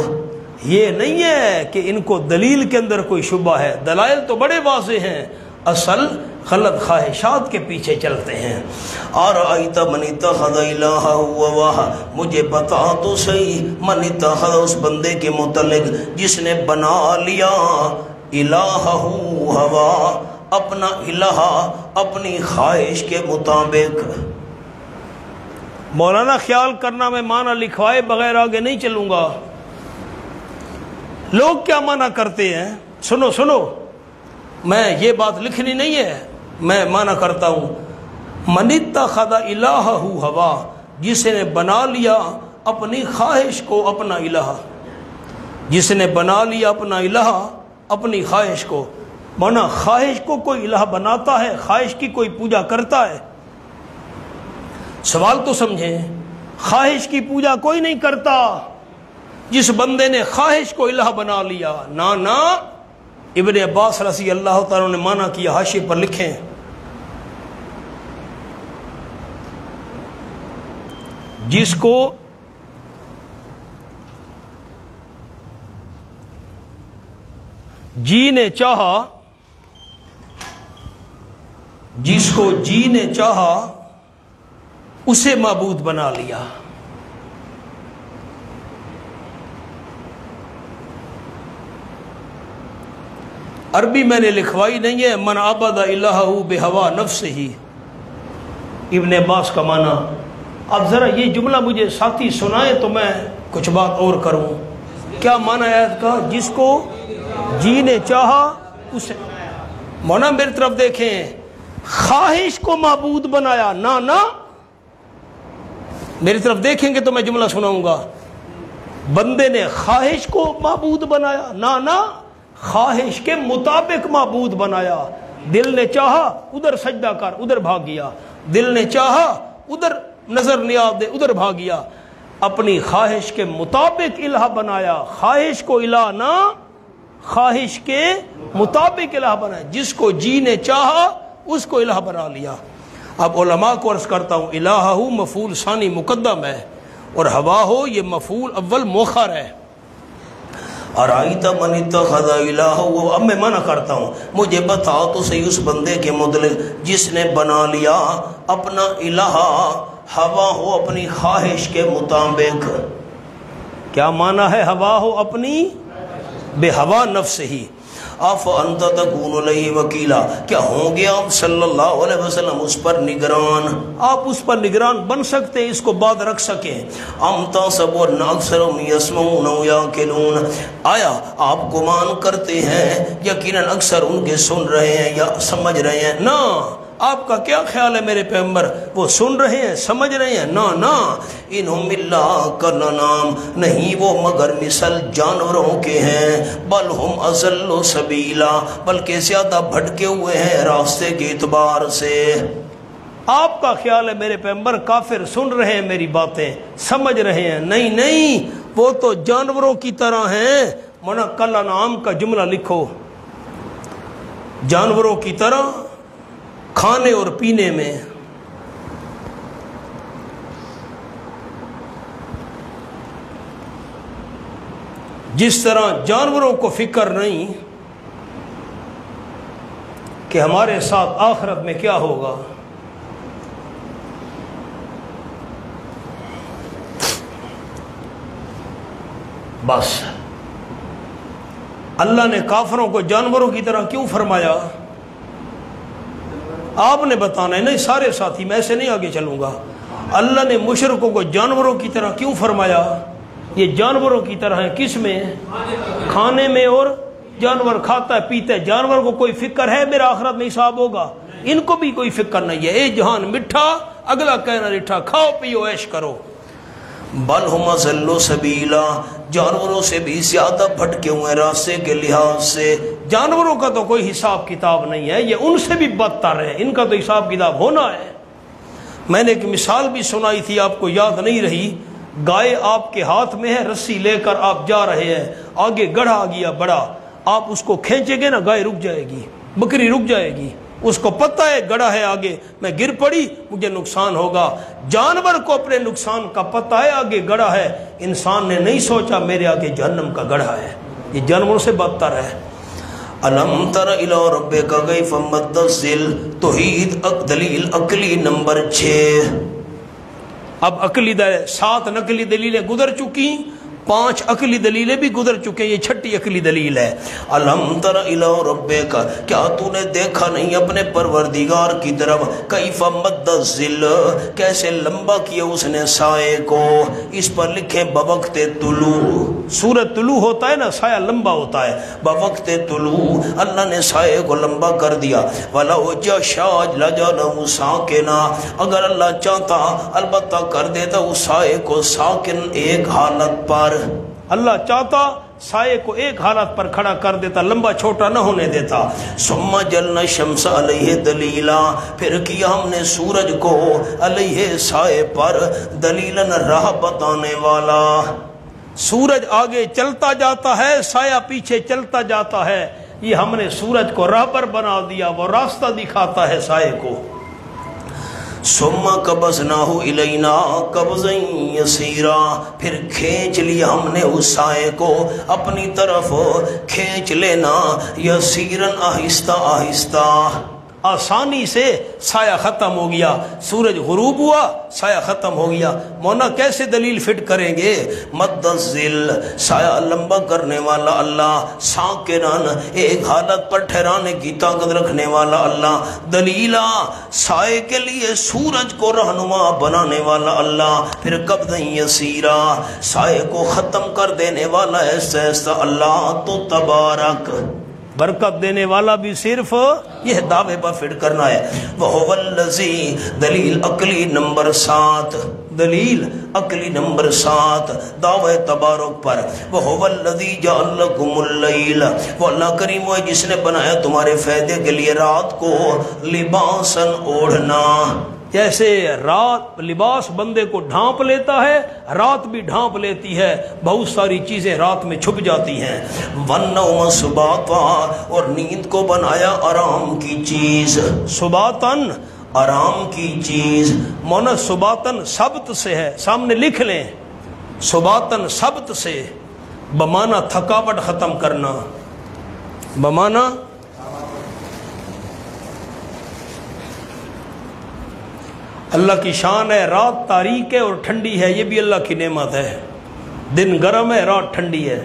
یہ نہیں ہے کہ ان کو دلیل کے اندر کوئی شبہ ہے، دلائل تو بڑے واضح ہیں، اصل غلط خواہشات کے پیچھے چلتے ہیں۔ ارائیتا من اتخذ الہہ ہوا، مجھے بتا تو صحیح، من اتخذ اس بندے کے متعلق جس نے بنا لیا الہہ ہوا، اپنا الہ اپنی خواہش کے مطابق۔ مولانا خیال کرنا میں معنی لکھوائے بغیر آگے نہیں چلوں گا، لوگ کیا معنی کرتے ہیں، سنو میں یہ بات لکھنی نہیں ہے، میں مانا کرتا ہوں من اتخذ الہہ ہوا، جس نے بنا لیا اپنی خواہش کو اپنا الہ، جس نے بنا لیا اپنا الہ اپنی خواہش کو، مانا خواہش کو کوئی الہ بناتا ہے، خواہش کی کوئی پوجا کرتا ہے؟ سوال تو سمجھیں، خواہش کی پوجا کوئی نہیں کرتا۔ جس بندے نے خواہش کو الہ بنا لیا، نا ابن عباس رضی اللہ تعالیٰ نے مانا کیا، حاشیے پر لکھیں جس کو جی نے چاہا، جس کو جی نے چاہا اسے معبود بنا لیا۔ عربی میں نے لکھوائی نہیں ہے، من عبد الہہ بہوا نفسہ، ابن عباس کا معنی۔ اب ذرا یہ جملہ مجھے ساتھی سنائے تو میں کچھ بات اور کروں۔ کیا معنی آیت کا؟ جس کو جی نے چاہا اسے، مونا میری طرف دیکھیں، خواہش کو معبود بنایا، نا میری طرف دیکھیں گے تو میں جملہ سناؤں گا، بندے نے خواہش کو معبود بنایا، نا خواہش کے مطابق معبود بنایا۔ دل نے چاہا ادھر سجدہ کر، ادھر بھاگ گیا، دل نے چاہا ادھر نظر نیاز دے، ادھر بھاگ گیا، اپنی خواہش کے مطابق الہ بنایا۔ خواہش کو الہ نہ، خواہش کے مطابق الہ بنایا۔ جس کو جی نے چاہا اس کو الہ بنا لیا۔ اب علماء کو عرض کرتا ہوں، الہ مفعول ثانی مقدم ہے اور ہوا ہو یہ مفعول اول مؤخر ہے۔ ارائیت من اتخذ الہ، اب میں منع کرتا ہوں، مجھے بتا تو صحیح اس بندے کے متعلق جس نے بنا لیا اپنا الہ ہوا ہو اپنی خواہش کے مطابق۔ کیا معنی ہے ہوا ہو اپنی؟ بے ہوا نفس ہی۔ افانت تکون علیہ وکیلا، کیا ہوں گے آپ صلی اللہ علیہ وسلم اس پر نگران؟ آپ اس پر نگران بن سکتے ہیں، اس کو بات رکھ سکیں۔ ام تحسبون اکثرهم یسمعون او یعقلون، آیا آپ گمان کرتے ہیں یقیناً اکثر ان کے سن رہے ہیں یا سمجھ رہے ہیں؟ نا، آپ کا کیا خیال ہے میرے پیغمبر وہ سن رہے ہیں، سمجھ رہے ہیں؟ نا انہم الا کالانعام، نہیں وہ مگر مثل جانوروں کے ہیں، بل ہم اضل سبیلا، بلکہ زیادہ بھٹکے ہوئے ہیں راستے کے اعتبار سے۔ آپ کا خیال ہے میرے پیغمبر کافر سن رہے ہیں میری باتیں، سمجھ رہے ہیں؟ نہیں، وہ تو جانوروں کی طرح ہیں۔ منا کالانعام کا جملہ لکھو، جانوروں کی طرح کھانے اور پینے میں، جس طرح جانوروں کو فکر نہیں کہ ہمارے ساتھ آخرت میں کیا ہوگا، بس اللہ نے کافروں کو جانوروں کی طرح کیوں فرمایا؟ آپ نے بتانا ہے، نہیں سارے ساتھی، میں ایسے نہیں آگے چلوں گا۔ اللہ نے مشرکوں کو جانوروں کی طرح کیوں فرمایا؟ یہ جانوروں کی طرح ہیں کس میں؟ کھانے میں، اور جانور کھاتا ہے پیتا ہے، جانور کو کوئی فکر ہے میرا آخرت میں حساب ہوگا؟ ان کو بھی کوئی فکر نہیں ہے، اے جہان میٹھا اگلا کہنا ریٹھا، کھاؤ پیو عیش کرو۔ بل ہم اضل سبیلا، جانوروں سے بھی زیادہ بھٹکے ہوئے راستے کے لحاظ سے۔ جانوروں کا تو کوئی حساب کتاب نہیں ہے، یہ ان سے بھی بدتر ہے، ان کا تو حساب کتاب ہونا ہے۔ میں نے ایک مثال بھی سنائی تھی، آپ کو یاد نہیں رہی۔ گائے آپ کے ہاتھ میں ہے، رسی لے کر آپ جا رہے ہیں، آگے گڑھا آ گیا بڑا، آپ اس کو کھینچیں گے نا، گائے رک جائے گی، بکری رک جائے گی، اس کو پتہ ہے گڑھا ہے آگے، میں گر پڑی مجھے نقصان ہوگا۔ جانور کو اپنے نقصان کا پتہ ہے، آگے گڑھا ہے، انسان نے نہیں سوچا میرے آگے جہنم کا گڑھا ہے، یہ جانوروں سے بدتر ہے۔ الم تر الی ربک کیف مد الظل، توحید دلیل عقلی نمبر 6۔ اب عقلی 7 نقلی دلیلیں گزر چکی، 5 عقلی دلیلیں بھی گزر چکے ہیں، یہ 6ٹھی عقلی دلیل ہے۔ الم تر الی ربک، کیا تو نے دیکھا نہیں اپنے پروردگار کی طرف، کیف مد الظل، کیسے لمبا کیا اس نے سائے کو، اس پر لکھے بوقت طلوع، سورج طلوع ہوتا ہے نا، سایہ لمبا ہوتا ہے، بوقت طلوع اللہ نے سائے کو لمبا کر دیا۔ وَلَوْ جَشَاءَ لَجَعَلَهُ سَاكِنًا، اگر اللہ چاہتا البتہ کر دیتا اس سائے کو ساکن، ایک حالت پر، اللہ چاہتا سائے کو ایک حالت پر کھڑا کر دیتا، لمبا چھوٹا نہ ہونے دیتا۔ ثم جلنا الشمس علیہ دلیلا، پھر کیا ہم نے سورج کو علیہ سائے پر دلیلاً راہ بتانے والا۔ سورج آگے چلتا جاتا ہے، سایہ پیچھے چلتا جاتا ہے، یہ ہم نے سورج کو راہبر بنا دیا، وہ راستہ دکھاتا ہے سائے کو۔ ثم قبضناہ الینا قبضا یسیرا، پھر کھینچ لیا ہم نے اس سائے کو اپنی طرف، کھینچ لینا یسیرن، آہستہ آہستہ، آسانی سے سایہ ختم ہو گیا، سورج غروب ہوا سایہ ختم ہو گیا۔ مونا کیسے دلیل فٹ کریں گے؟ مد الظل، سایہ لمبا کرنے والا اللہ، ساکران، ایک حالت پر ٹھہرانے کی طاقت رکھنے والا اللہ، دلیلا، سائے کے لیے سورج کو رہنما بنانے والا اللہ، پھر قبضا یسیرا، سائے کو ختم کر دینے والا ایسا ایسا اللہ، تو تبارک، برکت دینے والا بھی صرف یہ دعوے پر فٹ کرنا ہے۔ وَهُوَ الَّذِي، دلیل عقلی نمبر 7، دلیل عقلی نمبر 7 دعوے تبارک پر، وَهُوَ الَّذِي جَعَلَ لَكُمُ اللَّيْلَ، وہ اللہ کریم ہے جس نے بنایا تمہارے فائدے کے لیے رات کو لباساً، اوڑھنا، جیسے رات لباس بندے کو ڈھانپ لیتا ہے، رات بھی ڈھانپ لیتی ہے، بہت ساری چیزیں رات میں چھپ جاتی ہیں۔ وَالنَّوْمَ سُبَاتًا، اور نیند کو بنایا آرام کی چیز، سباتن، آرام کی چیز، مونا سباتن سبت سے ہے، سامنے لکھ لیں، سباتن سبت سے، بمانا تھکاوٹ ختم کرنا، بمانا اللہ کی شان ہے، رات تاریک ہے اور ٹھنڈی ہے، یہ بھی اللہ کی نعمت ہے، دن گرم ہے رات ٹھنڈی ہے۔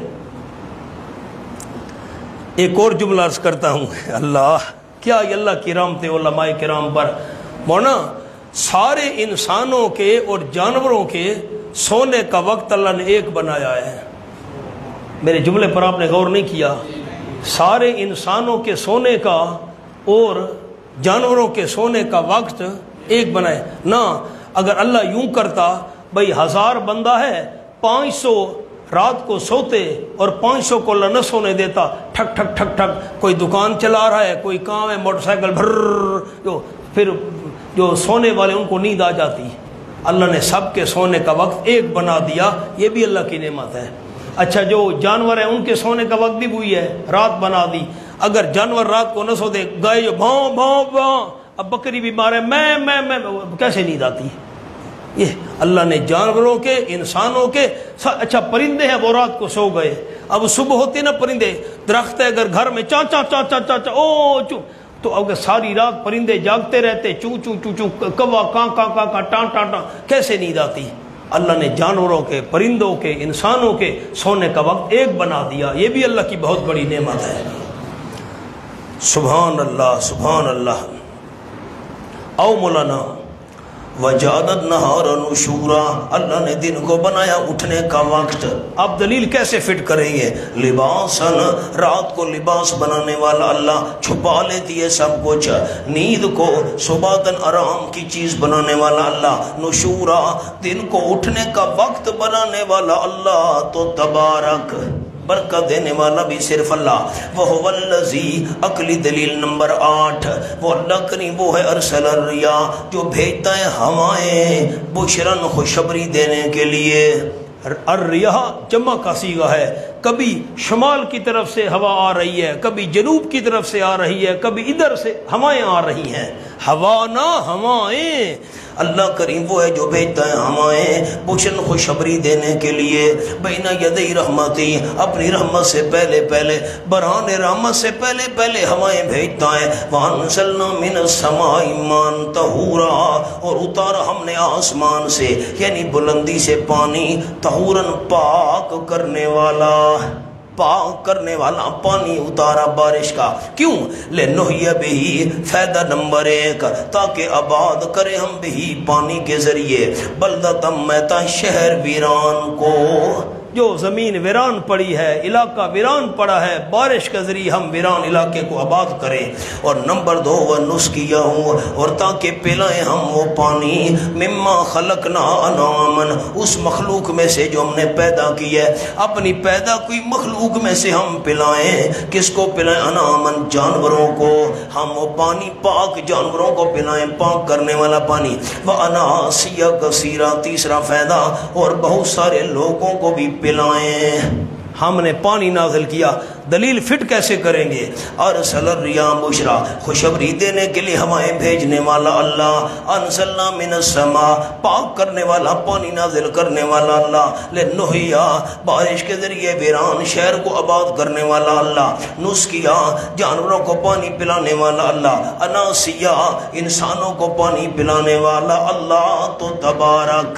ایک اور جملہ عرض کرتا ہوں، اللہ کیا یہ اللہ کی رحمت علماء کرام پر، مونا سارے انسانوں کے اور جانوروں کے سونے کا وقت اللہ نے ایک بنایا ہے۔ میرے جملے پر آپ نے غور نہیں کیا، سارے انسانوں کے سونے کا اور جانوروں کے سونے کا وقت ایک بنائے نہ، اگر اللہ یوں کرتا بھئی 1000 بندہ ہے، 500 رات کو سوتے اور 500 کو اللہ نہ سونے دیتا، ٹھک ٹھک ٹھک ٹھک، کوئی دکان چلا رہا ہے، کوئی کام ہے، موٹر سائیکل بھر، پھر جو سونے والے ان کو نیند آ جاتی۔ اللہ نے سب کے سونے کا وقت ایک بنا دیا، یہ بھی اللہ کی نعمت ہے۔ اچھا جو جانور ہیں ان کے سونے کا وقت بھی وہی ہے، رات بنا دی، اگر جانور رات کو نہ سو دے، گائے جو بھاؤ بھاؤ بھاؤ، اب بکری بیمار ہے، میں کیسے نیند آتی؟ یہ اللہ نے جانوروں کے، انسانوں کے، اچھا پرندے ہیں وہ رات کو سو گئے، اب صبح ہوتے نا پرندے، درخت ہے اگر گھر میں چاں چاں چاں چاں چاں چاں او چو، تو اگر ساری رات پرندے جاگتے رہتے، چوں چوں چوں چوں، کوا کاں کاں کاں کاں، ٹاں ٹاں ٹاں، کیسے نیند آتی؟ اللہ نے جانوروں کے، پرندوں کے، انسانوں کے سونے کا وقت ایک بنا دیا، یہ بھی اللہ کی بہت بڑی نعمت ہے۔ سبحان اللہ سبحان اللہ۔ او مولانا وجادت نہار نشورا، اللہ نے دن کو بنایا اٹھنے کا وقت، اب دلیل کیسے فٹ کریں گے؟ لباسن، رات کو لباس بنانے والا اللہ، چھپا لیتی ہے سب کچھ، نیند کو صباتن آرام کی چیز بنانے والا اللہ، نشورا دن کو اٹھنے کا وقت بنانے والا اللہ، تو تبارک برکت دینے والا بھی صرف اللہ۔ وَهُوَ الَّذِي، عقلی دلیل نمبر 8، وہ اللہ کریم وہ ہے، ارسل الرِّيَاحَ، جو بھیجتا ہے ہوائیں، بشرن خوشخبری دینے کے لیے۔ الرِّيَاحَ جمع کا صیغہ ہے، کبھی شمال کی طرف سے ہوا آ رہی ہے، کبھی جنوب کی طرف سے آ رہی ہے، کبھی ادھر سے ہوائیں آ رہی ہیں، ہوا نہ ہوائیں، اللہ کریم وہ ہے جو بھیجتا ہے ہوائیں بشن خوشخبری دینے کے لیے، بین یدی رحمتی، اپنی رحمت سے پہلے پہلے، برہان رحمت سے پہلے پہلے ہوائیں بھیجتا ہے۔ وانزلنا من السماء ماء طہورا، اور اتارا ہم نے آسمان سے یعنی بلندی سے پانی، طہورن پاک کرنے والا، پاک کرنے والا پانی اتارا بارش کا۔ کیوں؟ لِنُحْيِيَ بِهِ، فائدہ نمبر 1، تاکہ آباد کرے ہم بہی پانی کے ذریعے، بلدۃ میتا، شہر ویران کو، جو زمین ویران پڑی ہے، علاقہ ویران پڑا ہے، بارش کے ذریعے ہم ویران علاقے کو آباد کریں۔ اور نمبر 2، وَنُسْقِيَهُ، اور تاکہ پلائیں ہم وہ پانی، مما خلقنا انعاما، اس مخلوق میں سے جو ہم نے پیدا کی ہے، اپنی پیدا کوئی مخلوق میں سے ہم پلائیں۔ کس کو پلائیں؟ انعاما، جانوروں کو، ہم وہ پانی پاک جانوروں کو پلائیں، پاک کرنے والا پانی۔ وَأَنَاسِيَ كَثِيرًا، تیسرا فائدہ، اور بہت سارے لوگوں کو بھی پلائیں۔ ہم نے پانی نازل کیا، دلیل فٹ کیسے کریں گے؟ ارسل الریاح بشرا، خوشخبری دینے کے لیے ہوائیں بھیجنے والا اللہ، انزلنا من السماء، پاک کرنے والا، پانی نازل کرنے والا اللہ، لنحیا، بارش کے ذریعے ویران شہر کو آباد کرنے والا اللہ، نسقیا، جانوروں کو پانی پلانے والا اللہ، اناسیا، انسانوں کو پانی پلانے والا اللہ، تو تبارک،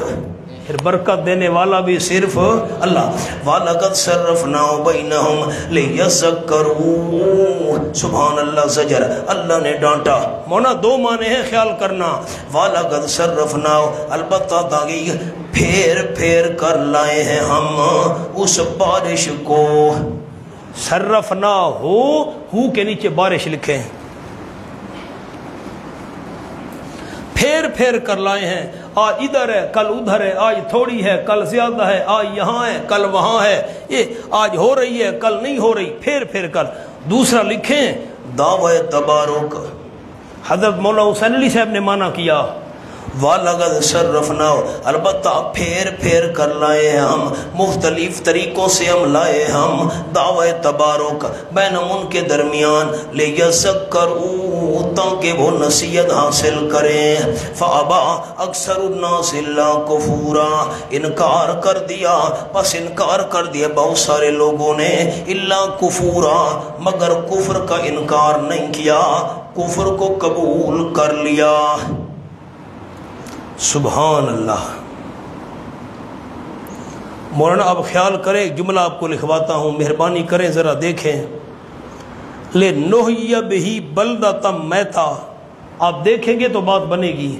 پھر برکت دینے والا بھی صرف اللہ۔ وَلَقَدْ صَرَّفْنَا بَيْنَهُمْ لِيَذَّكَّرُوا، سبحان اللہ، زجر، اللہ نے ڈانٹا۔ مونا دو معنی ہیں، خیال کرنا۔ وَلَقَدْ صَرَّفْنَا، البتہ تاکہ پھیر پھیر کر لائے ہیں ہم اس بارش کو۔ صرفنا ہو کے نیچے بارش لکھیں، پھیر پھیر کر لائے ہیں، آج ادھر ہے کل ادھر ہے، آج تھوڑی ہے کل زیادہ ہے، آج یہاں ہے کل وہاں ہے، یہ آج ہو رہی ہے کل نہیں ہو رہی، پھیر پھیر کر۔ دوسرا لکھیں دعوی تبارک، حضرت مولانا حسین علی صاحب نے معنی کیا، وَلَقَدْ صَرَّفْنَا، البتہ پھیر پھیر کر لائے ہیں ہم، مختلف طریقوں سے ہم لائے ہم دعوی تبارک بینہم، ان کے درمیان، لِيَذَّكَّرُوا، تاکہ وہ نصیحت حاصل کریں۔ فَأَبَى أَكْثَرُ النَّاسِ إِلَّا كُفُورًا، انکار کر دیا، بس انکار کر دیا بہت سارے لوگوں نے، إِلَّا كُفُورًا، مگر کفر کا انکار نہیں کیا، کفر کو قبول کر لیا۔ سبحان اللہ۔ مولانا اب خیال کریں، ایک جملہ آپ کو لکھواتا ہوں، مہربانی کریں ذرا دیکھیں۔ لِنُحْيِيَ بِهِ بَلْدَةً مَيْتًا، آپ دیکھیں گے تو بات بنے گی۔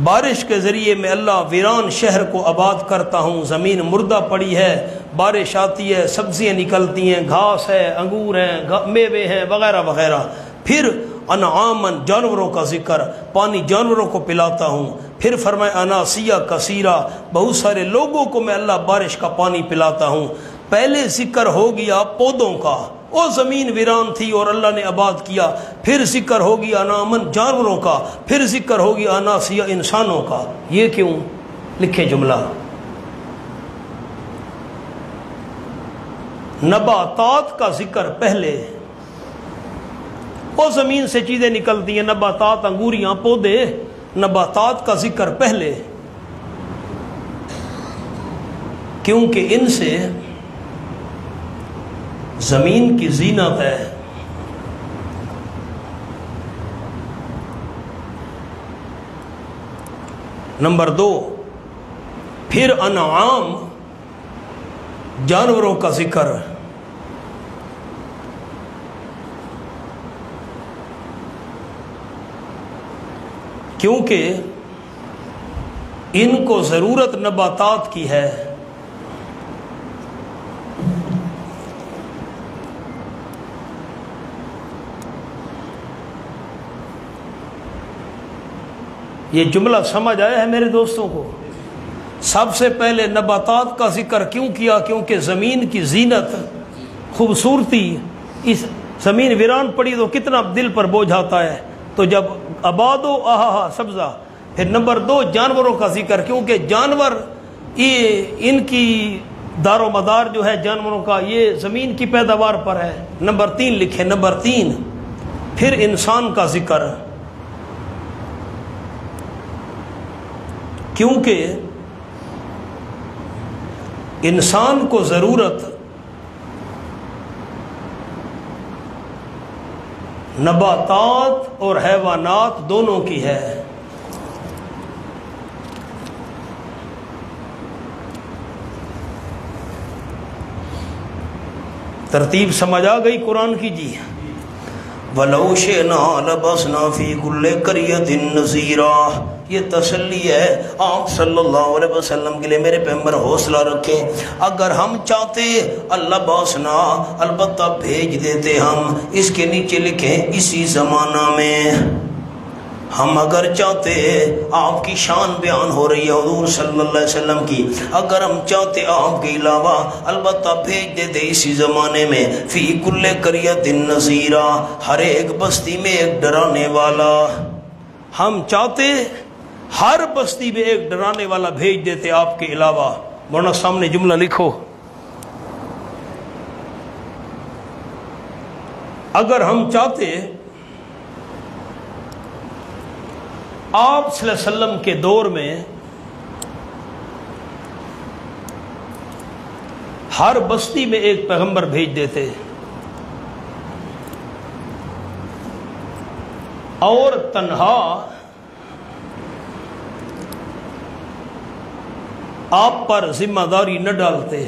بارش کے ذریعے میں اللہ ویران شہر کو آباد کرتا ہوں، زمین مردہ پڑی ہے، بارش آتی ہے، سبزیاں نکلتی ہیں، گھاس ہے، انگور ہیں، میوے ہیں، وغیرہ وغیرہ۔ پھر انعامن، جانوروں کا ذکر، پانی جانوروں کو پلاتا ہوں۔ پھر فرمائے اناسیہ کثیرہ، بہت سارے لوگوں کو میں اللہ بارش کا پانی پلاتا ہوں۔ پہلے ذکر ہو گیا پودوں کا، وہ زمین ویران تھی اور اللہ نے آباد کیا، پھر ذکر ہو گیا انعامن، جانوروں کا، پھر ذکر ہو گیا اناسیہ، انسانوں کا۔ یہ کیوں؟ لکھیں جملہ، نباتات کا ذکر پہلے، وہ زمین سے چیزیں نکلتی ہیں، نباتات، انگوریاں، پودے، نباتات کا ذکر پہلے، کیونکہ ان سے زمین کی زینت ہے۔ نمبر 2، پھر انعام، جانوروں کا ذکر، کیونکہ ان کو ضرورت نباتات کی ہے۔ یہ جملہ سمجھ آیا ہے میرے دوستوں کو؟ سب سے پہلے نباتات کا ذکر کیوں کیا؟ کیونکہ زمین کی زینت، خوبصورتی، اس زمین ویران پڑی تو کتنا دل پر بوجھ آتا ہے، تو جب آباد ہو، آہا سبزہ۔ پھر نمبر 2، جانوروں کا ذکر، کیونکہ جانور، یہ ان کی دار و مدار جو ہے جانوروں کا، یہ زمین کی پیداوار پر ہے۔ نمبر 3 لکھیں، نمبر 3، پھر انسان کا ذکر، کیونکہ انسان کو ضرورت نباتات اور حیوانات دونوں کی ہے۔ ترتیب سمجھ آ گئی قرآن کی؟ جی۔ وَلَوْ شِئْنَا لَبَعَثْنَا فِي كُلِّ قَرْيَةٍ نَذِيرًا، یہ تسلی ہے آپ صلی اللہ علیہ وسلم کے لیے، میرے پیغمبر حوصلہ رکھیں۔ اگر ہم چاہتے اللہ باسنا، البتہ بھیج دیتے ہم۔ اس کے نیچے لکھیں اسی زمانہ میں، ہم اگر چاہتے، آپ کی شان بیان ہو رہی ہے حضور صلی اللہ علیہ وسلم کی، اگر ہم چاہتے آپ کے علاوہ البتہ بھیج دیتے اسی زمانے میں، فی کل قریۃ نذیرا، ہر ایک بستی میں ایک ڈرانے والا۔ ہم چاہتے ہر بستی میں ایک ڈرانے والا بھیج دیتے آپ کے علاوہ۔ ورنہ سامنے جملہ لکھو، اگر ہم چاہتے آپ صلی اللہ علیہ وسلم کے دور میں ہر بستی میں ایک پیغمبر بھیج دیتے، اور تنہا آپ پر ذمہ داری نہ ڈالتے،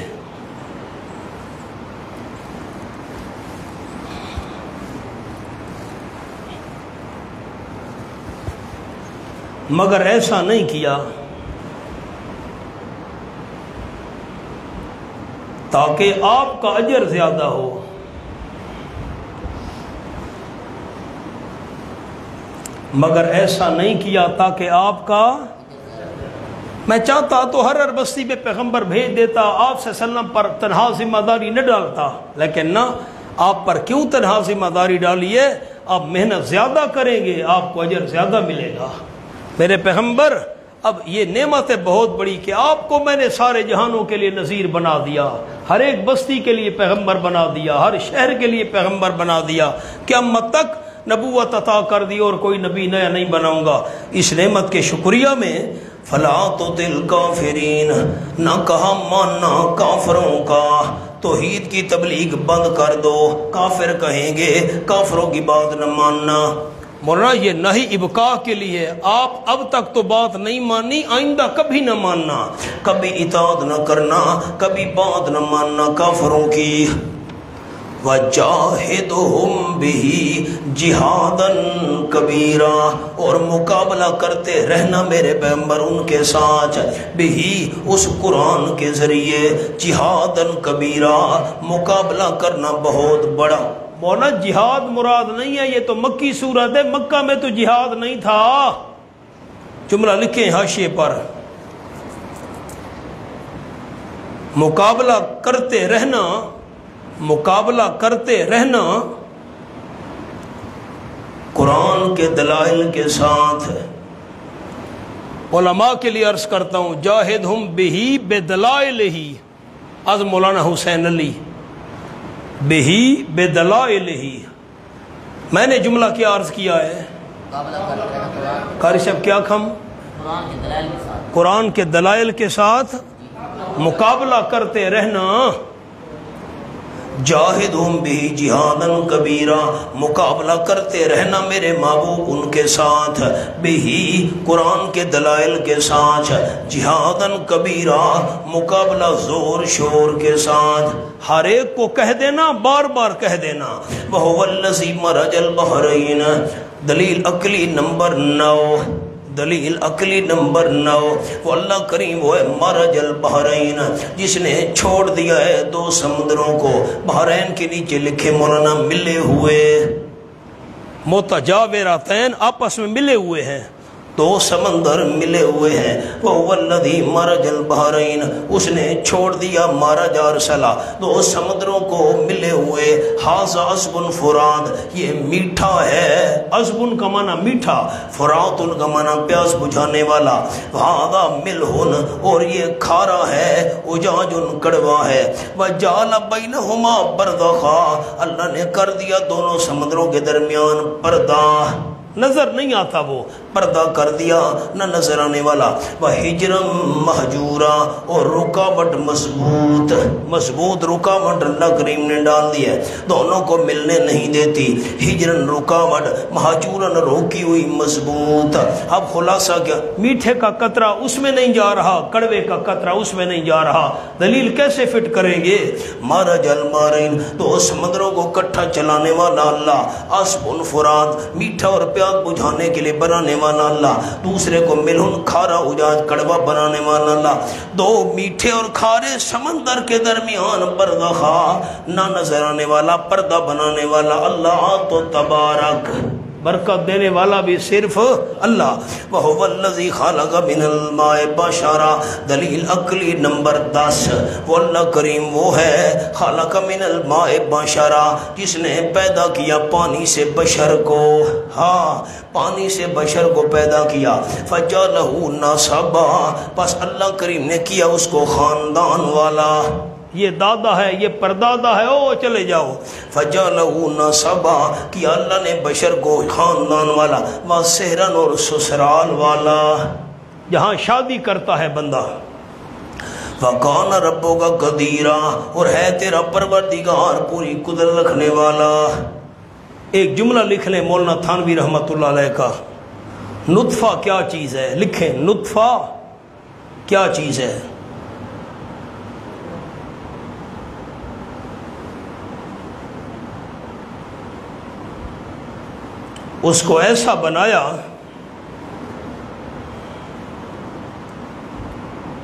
مگر ایسا نہیں کیا تاکہ آپ کا اجر زیادہ ہو۔ مگر ایسا نہیں کیا تاکہ آپ کا، میں چاہتا تو ہر بستی میں پیغمبر بھیج دیتا، آپ صلی اللہ علیہ وسلم پر تنہا ذمہ داری نہ ڈالتا، لیکن نہ، آپ پر کیوں تنہا ذمہ داری ڈالیے؟ آپ محنت زیادہ کریں گے، آپ کو اجر زیادہ ملے گا۔ میرے پیغمبر، اب یہ نعمت ہے بہت بڑی کہ آپ کو میں نے سارے جہانوں کے لیے نذیر بنا دیا، ہر ایک بستی کے لیے پیغمبر بنا دیا، ہر شہر کے لیے پیغمبر بنا دیا، قیامت تک نبوت عطا کر دی، اور کوئی نبی نیا نہیں بناؤں گا۔ اس نعمت کے شکریہ میں فَلَا تُطِعِ الْكَافِرِينَ، نہ کہا ماننا کافروں کا، توحید کی تبلیغ بند کر دو، کافر کہیں گے، کافروں کی بات نہ ماننا۔ مولانا یہ نہیں ابقاء کے لیے، آپ اب تک تو بات نہیں مانی، آئندہ کبھی نہ ماننا، کبھی اطاعت نہ کرنا، کبھی بات نہ ماننا کافروں کی۔ وَجَاهِدْهُمْ بِهِ جِهَادًا كَبِيرًا، اور مقابلہ کرتے رہنا میرے پیغمبر ان کے ساتھ، بِهِ اس قرآن کے ذریعے، جہادًا كَبِيرًا مقابلہ کرنا بہت بڑا۔ مولانا جہاد مراد نہیں ہے، یہ تو مکی صورت ہے، مکہ میں تو جہاد نہیں تھا۔ جملہ لکھیں حاشیے پر، مقابلہ کرتے رہنا، مقابلہ کرتے رہنا قرآن کے دلائل کے ساتھ۔ علماء کے لیے عرض کرتا ہوں، جاہدہم بہی بدلائلہی، از مولانا حسین علی، بہی بدلائلہی۔ میں نے جملہ کیا عرض کیا ہے؟ قاری صاحب کیا کھم؟ قرآن کے دلائل کے ساتھ مقابلہ کرتے رہنا۔ جاہدہم بہی جہادًا کبیرا، مقابلہ کرتے رہنا میرے محبوب ان کے ساتھ، بہی قرآن کے دلائل کے ساتھ، جہادًا کبیرا مقابلہ زور شور کے ساتھ۔ ہر ایک کو کہہ دینا، بار بار کہہ دینا۔ وَهُوَ الَّذِي مَرَجَ الْبَحْرَيْنِ، دلیل عقلی نمبر 9، دلیل عقلی نمبر 9، وہ اللہ کریم وہ ہے مرج البحرین، جس نے چھوڑ دیا ہے دو سمندروں کو۔ بحرین کے نیچے لکھے مولانا ملے ہوئے، متجاورتین آپس میں ملے ہوئے ہیں، دو سمندر ملے ہوئے ہیں۔ وَهُوَ الَّذِي مَرَجَ الْبَحْرَيْنِ، اس نے چھوڑ دیا مرج ارسلا، دو سمندروں کو ملے ہوئے۔ هَذَا عَذْبٌ فُرَاتٌ، یہ میٹھا ہے، عذب کا معنی میٹھا، فرات کا معنی پیاس بجھانے والا۔ وَهَذَا مِلْحٌ، اور یہ کھارا ہے، اجاج کڑوا ہے۔ وَجَعَلَ بَيْنَهُمَا بَرْزَخًا، اللہ نے کر دیا دونوں سمندروں کے درمیان پردہ۔ نظر نہیں آتا وہ، پردہ کر دیا نہ نظر آنے والا، وَحِجْرًا مَحْجُورًا اور رکاوٹ مضبوط رکاوٹ اللہ کریم نے ڈال دی ہے، دونوں کو ملنے نہیں دیتی، ہجرن رکاوٹ، مہجورن روکی ہوئی مضبوط۔ اب خلاصہ کیا؟ میٹھے کا قطرہ اس میں نہیں جا رہا، کڑوے کا قطرہ اس میں نہیں جا رہا، دلیل کیسے فٹ کریں گے؟ مارج المارین، تو سمندروں کو کٹھا چلانے والا اللہ، عصب فرات، میٹھا اور پیاس بجھانے کے لیے بنانے والا اللہ، دوسرے کو ملہن کھارا اجاج کڑوا بنانے والا اللہ، دو میٹھے اور کھارے سمندر کے درمیان پردہ خواہ نہ نظر آنے والا، پردہ بنانے والا اللہ تو تبارک، برکت دینے والا بھی صرف اللہ۔ وَهُوَ الَّذِي خَلَقَ مِنَ الْمَاءِ بَشَرًا، دلیل عقلی نمبر 10، وہ اللہ کریم وہ ہے خَلَقَ مِنَ الْمَاءِ بَشَرًا، جس نے پیدا کیا پانی سے بشر کو، ہاں پانی سے بشر کو پیدا کیا، فَجَعَلَهُ نَسَبًا، پس اللہ کریم نے کیا اس کو خاندان والا، یہ دادا ہے، یہ پردادا ہے، او چلے جاؤ۔ فَجَعَلَهُ نَسَبًا، کیا اللہ نے بشر کو خاندان والا، وَسِحْرًا اور سسرال والا، جہاں شادی کرتا ہے بندہ۔ وَكَانَ رَبُّكَ قَدِيرًا، اور ہے تیرا پروردگار پوری قدرت رکھنے والا۔ ایک جملہ لکھ لیں مولانا تھانوی رحمۃ اللہ علیہ کا، نطفہ کیا چیز ہے، لکھیں نطفہ کیا چیز ہے۔ اس کو ایسا بنایا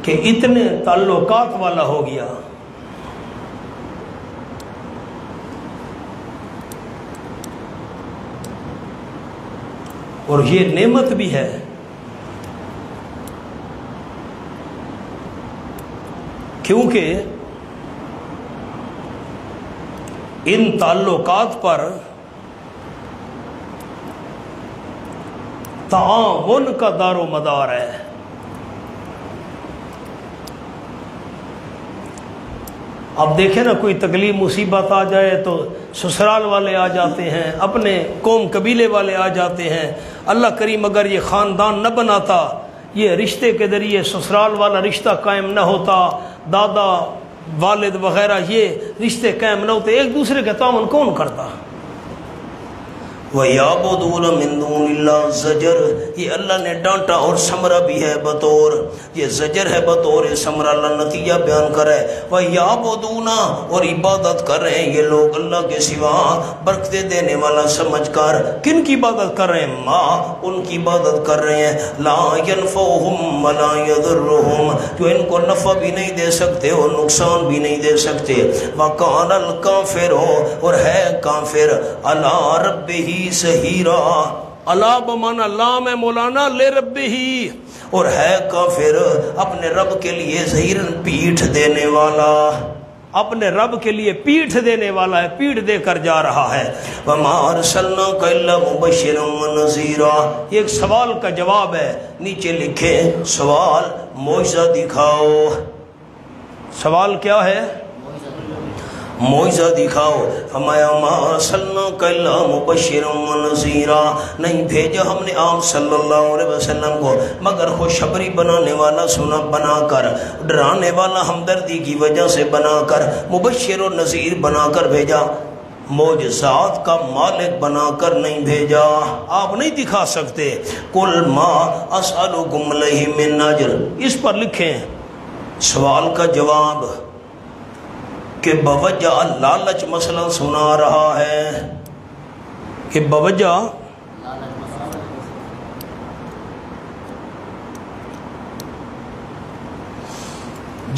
کہ اتنے تعلقات والا ہو گیا، اور یہ نعمت بھی ہے کیونکہ ان تعلقات پر تعاون کا دار و مدار ہے۔ اب دیکھیں نا، کوئی تکلیف مصیبت آ جائے تو سسرال والے آ جاتے ہیں، اپنے قوم قبیلے والے آ جاتے ہیں۔ اللہ کریم اگر یہ خاندان نہ بناتا، یہ رشتے کے ذریعے سسرال والا رشتہ قائم نہ ہوتا، دادا والد وغیرہ یہ رشتے قائم نہ ہوتے، ایک دوسرے کے تعاون کون کرتا؟ وَيَعْبُدُونَ مِن دُونِ اللَّهِ زجر، یہ اللہ نے ڈانٹا اور سمرہ بھی ہے بطور، یہ زجر ہے بطور سمرہ، اللہ نتیجہ بیان کر رہا ہے۔ وَيَعْبُدُونَ، اور عبادت کر رہے ہیں یہ لوگ اللہ کے سوا برکتیں دینے والا سمجھ کر، کن کی عبادت کر رہے ہیں؟ ماں، ان کی عبادت کر رہے ہیں، لا ينفعهم ولا يضرهم، جو ان کو نفع بھی نہیں دے سکتے اور نقصان بھی نہیں دے سکتے۔ وَقَالَ الْكَافِرُ، اور ہے کافر، عَلَىٰ رَبِّهِ سہیرا، اللہ بمانا لام ہے مولانا، لے رب ہی، اور ہے کافر اپنے رب کے لیے ظہیراً پیٹھ دینے والا، اپنے رب کے لیے پیٹھ دینے والا ہے، پیٹھ دے کر جا رہا ہے۔ وَمَا أَرْسَلْنَاكَ إِلَّا مُبَشِّرًا وَنَذِيرًا، یہ ایک سوال کا جواب ہے، نیچے لکھیں سوال معجزہ دکھاؤ، سوال کیا ہے؟ معجزہ دکھاؤ۔ فرمایا مَا أَرْسَلْنَاكَ إِلَّا مُبَشِّرًا وَنَذِيرًا، نہیں بھیجا ہم نے آپ صلی اللہ علیہ وسلم کو مگر خوشخبری بنانے والا سنا بنا کر، ڈرانے والا ہمدردی کی وجہ سے بنا کر، مبشر و نذیر بنا کر بھیجا، معجزات کا مالک بنا کر نہیں بھیجا۔ آپ نہیں دکھا سکتے۔ قُلْ مَا أَسْأَلُكُمْ عَلَيْهِ مِنْ أَجْرٍ، اس پر لکھیں سوال کا جواب کہ بوجہ لالچ مسئلہ سنا رہا ہے، کہ بوجہ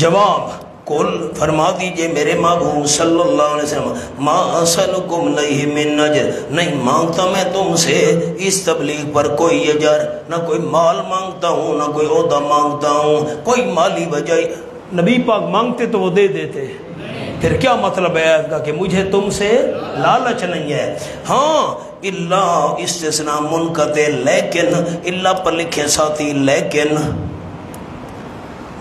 جواب قل فرما دیجئے میرے محبوب صلی اللہ علیہ وسلم، ما اسألکم علیہ من اجر، نہیں مانگتا میں تم سے اس تبلیغ پر کوئی اجر، نہ کوئی مال مانگتا ہوں نہ کوئی عہدہ مانگتا ہوں، کوئی مالی وجہ۔ نبی پاک مانگتے تو وہ دے دیتے، پھر کیا مطلب ہے آیت کا کہ مجھے تم سے لالچ نہیں ہے۔ ہاں اللہ استثناء منقطع، لیکن اللہ پر لکھے ساتھی لیکن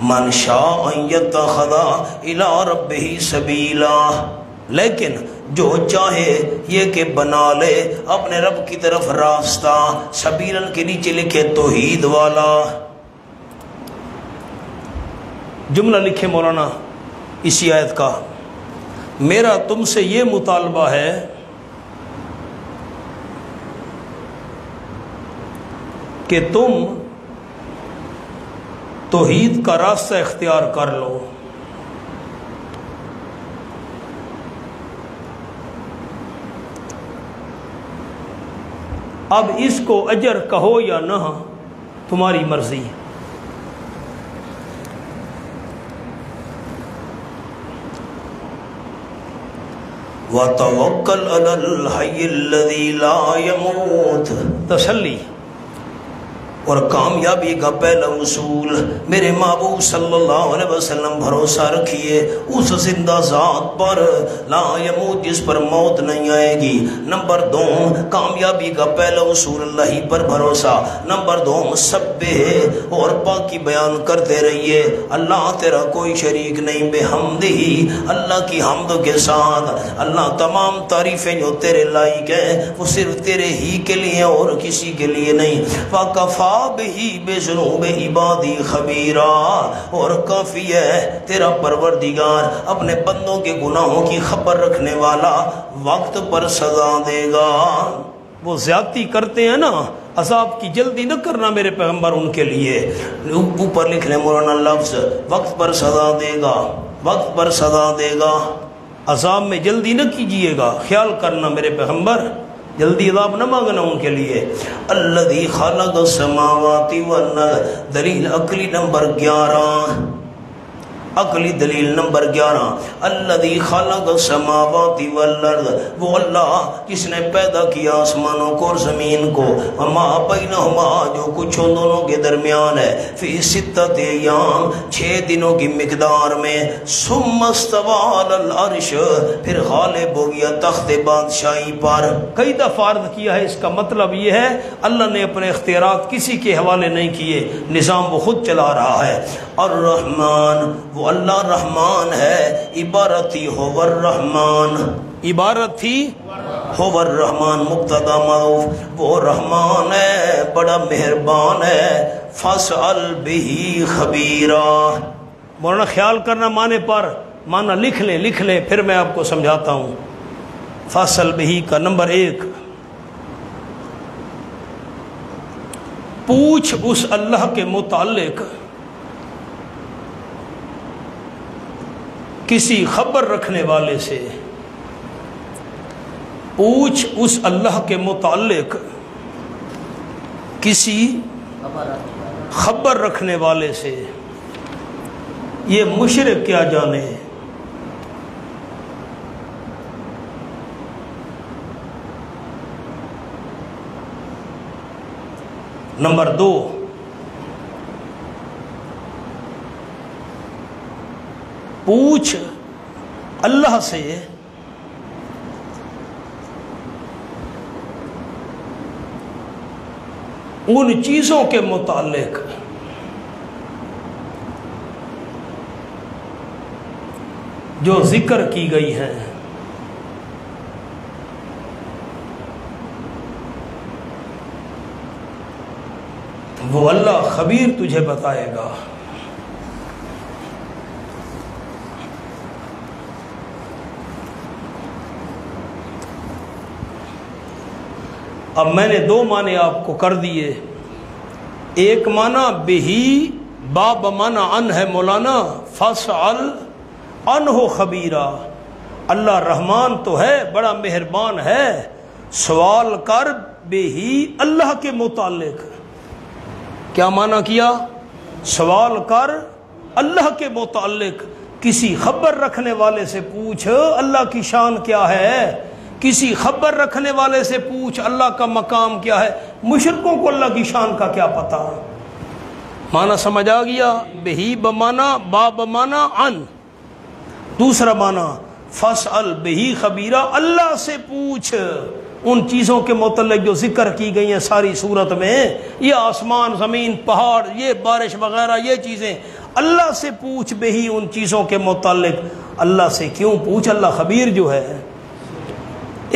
من شاء ان یتخذ الی ربہ سبیلا، لیکن جو چاہے یہ کہ بنا لے اپنے رب کی طرف راستہ، سبیلن کے نیچے لکھے توحید والا۔ جملہ لکھے مولانا اسی آیت کا، میرا تم سے یہ مطالبہ ہے کہ تم توحید کا راستہ اختیار کر لو۔ اب اس کو اجر کہو یا نہ، تمہاری مرضی۔ وَتَوَكَّلْ عَلَى الْحَيِّ الَّذِي لَا يَمُوتُ، تسلی اور کامیابی کا پہلا اصول میرے محبوب صلی اللہ علیہ وسلم بھروسہ رکھیے اس زندہ ذات پر، لا یموت، جس پر موت نہیں آئے گی۔ نمبر 2، کامیابی کا پہلا اصول اللہ ہی پر بھروسہ۔ نمبر 2، سبح اور پاکی بیان کرتے رہیے، اللہ تیرا کوئی شریک نہیں، بے حمدہی، اللہ کی حمد کے ساتھ۔ اللہ تمام تعریفیں جو تیرے لائق ہیں وہ صرف تیرے ہی کے لیے اور کسی کے لیے نہیں۔ وَكَفَى بِهِ بِذُنُوبِ عِبَادِي خَبِيرًا، اور کافی ہے تیرا پروردگار اپنے بندوں کے گناہوں کی خبر رکھنے والا، وقت پر سزا دے گا۔ وہ زیادتی کرتے ہیں نا، عذاب کی جلدی نہ کرنا میرے پیغمبر ان کے لیے۔ اوپر لکھ لیں مولانا لفظ، وقت پر سزا دے گا، وقت پر سزا دے گا۔ عذاب میں جلدی نہ کیجئے گا، خیال کرنا میرے پیغمبر، جلدی عذاب نہ مانگنا ان کے لیے۔ الذی خلق السماوات والارض، دلیل عقلی نمبر 11، عقلی دلیل نمبر 11، الذی خلق السماوات والارض، وہ اللہ جس نے پیدا کیا آسمانوں کو اور زمین کو، وما بینہما، جو کچھ ان دونوں کے درمیان ہے، فی ستۃ ایام، 6 دنوں کی مقدار میں، ثم استوی علی العرش، پھر غالب ہو گیا تخت بادشاہی پر۔ کئی دفعہ عرض کیا ہے، اس کا مطلب یہ ہے اللہ نے اپنے اختیارات کسی کے حوالے نہیں کیے، نظام وہ خود چلا رہا ہے۔ الرحمن، وہ اللہ رحمان ہے، عبارت تھی هو الرحمن، عبارت تھی هو الرحمن، مبتدا معروف، وہ رحمان ہے، بڑا مہربان ہے، فاسأل به خبیرا۔ مولانا خیال کرنا معنی پر، معنی لکھ لیں پھر میں آپ کو سمجھاتا ہوں۔ فاسأل به کا نمبر 1، پوچھ اس اللہ کے متعلق کسی خبر رکھنے والے سے، پوچھ اس اللہ کے متعلق کسی خبر رکھنے والے سے، یہ مشرک کیا جانے۔ نمبر 2، پوچھ اللہ سے ان چیزوں کے متعلق جو ذکر کی گئی ہیں۔ وہ اللہ خبیر تجھے بتائے گا۔ اب میں نے 2 معنی آپ کو کر دیے، ایک معنی بہی، با بمعنی ان ہے مولانا، فاسأل عنہ خبیرا، اللہ رحمان تو ہے، بڑا مہربان ہے، سوال کر بہی، اللہ کے متعلق۔ کیا معنی کیا؟ سوال کر اللہ کے متعلق، کسی خبر رکھنے والے سے پوچھ اللہ کی شان کیا ہے، کسی خبر رکھنے والے سے پوچھ اللہ کا مقام کیا ہے۔ مشرکوں کو اللہ کی شان کا کیا پتہ؟ معنی سمجھ آ گیا؟ بہی بمانا، با بمانا ان۔ دوسرا معنی فاسأل بہی خبیرہ، اللہ سے پوچھ ان چیزوں کے متعلق جو ذکر کی گئی ہیں ساری صورت میں، یہ آسمان، زمین، پہاڑ، یہ بارش وغیرہ، یہ چیزیں اللہ سے پوچھ بہی ان چیزوں کے متعلق۔ اللہ سے کیوں پوچھ؟ اللہ خبیر جو ہے،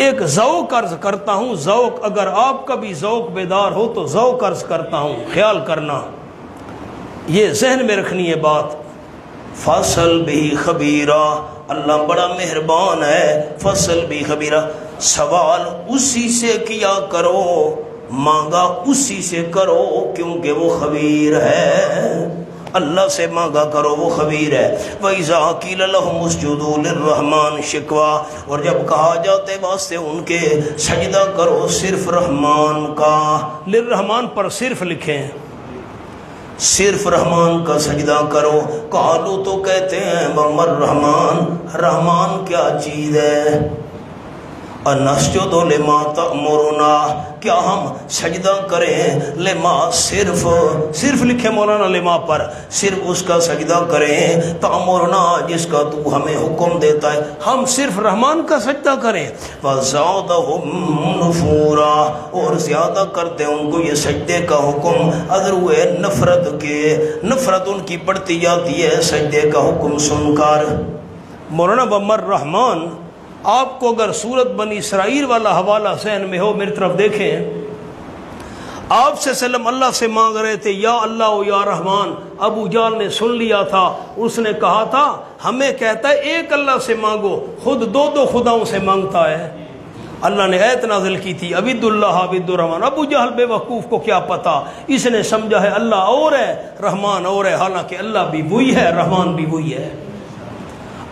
ایک ذوق عرض کرتا ہوں، ذوق، اگر آپ کا بھی ذوق بیدار ہو تو ذوق عرض کرتا ہوں، خیال کرنا، یہ ذہن میں رکھنی ہے بات۔ فصل بھی خبیرہ، اللہ بڑا مہربان ہے، فصل بھی خبیرہ، سوال اسی سے کیا کرو، مانگا اسی سے کرو، کیونکہ وہ خبیر ہے، اللہ سے مانگا کرو، وہ خبیر ہے۔ وَإِذَا قِيلَ لَهُمُ اسْجُدُوا لِلرَّحْمَنِ شِكْوَا، اور جب کہا جاتے واسطے ان کے سجدہ کرو صرف رحمان کا، للرحمان پر صرف لکھیں، صرف رحمان کا سجدہ کرو، قالو تو کہتے ہیں وَمَا الرَّحْمَنُ، رحمان کیا چیز ہے، اَنَسْجُدُ لِمَا تَأْمُرُنَا، کیا ہم سجدہ کریں، لما، صرف لکھے مولانا لما پر، صرف اس کا سجدہ کریں، تأمرنا، جس کا تو ہمیں حکم دیتا ہے، ہم صرف رحمان کا سجدہ کریں، وَزَادَهُمْ نُفُورًا، اور زیادہ کرتے ہیں ان کو یہ سجدے کا حکم، اگر ہوئے نفرت کے، نفرت ان کی بڑھتی جاتی ہے سجدے کا حکم سن کر۔ مولانا وَمَا الرَّحْمَنُ، آپ کو اگر سورت بنی اسرائیل والا حوالہ ذہن میں ہو، میری طرف دیکھیں، آپ سے سلم اللہ سے مانگ رہے تھے یا اللہ و یا رحمان، ابو جہل نے سن لیا تھا، اس نے کہا تھا ہمیں کہتا ہے ایک اللہ سے مانگو، خود دو خداؤں سے مانگتا ہے۔ اللہ نے آیت نازل کی تھی عبد اللہ عبد الرحمان، ابو جہل بے وقوف کو کیا پتا، اس نے سمجھا ہے اللہ اور ہے رحمان اور ہے، حالانکہ اللہ بھی وہی ہے رحمان بھی وہی ہے۔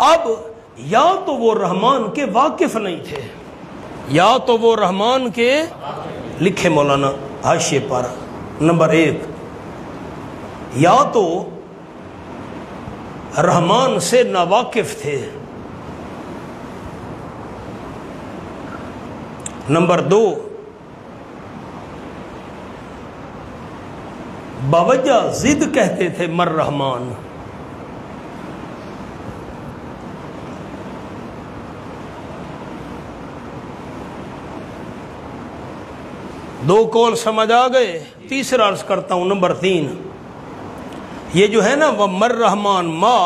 اب یا تو وہ رحمان کے واقف نہیں تھے، یا تو وہ رحمان کے، لکھے مولانا حاشیے پر نمبر 1، یا تو رحمان سے ناواقف تھے، نمبر 2 باوجہ ضد کہتے تھے مر رحمان۔ دو قول سمجھ آ گئے، تیسرا عرض کرتا ہوں نمبر 3، یہ جو ہے نا وہ مر رحمان، ما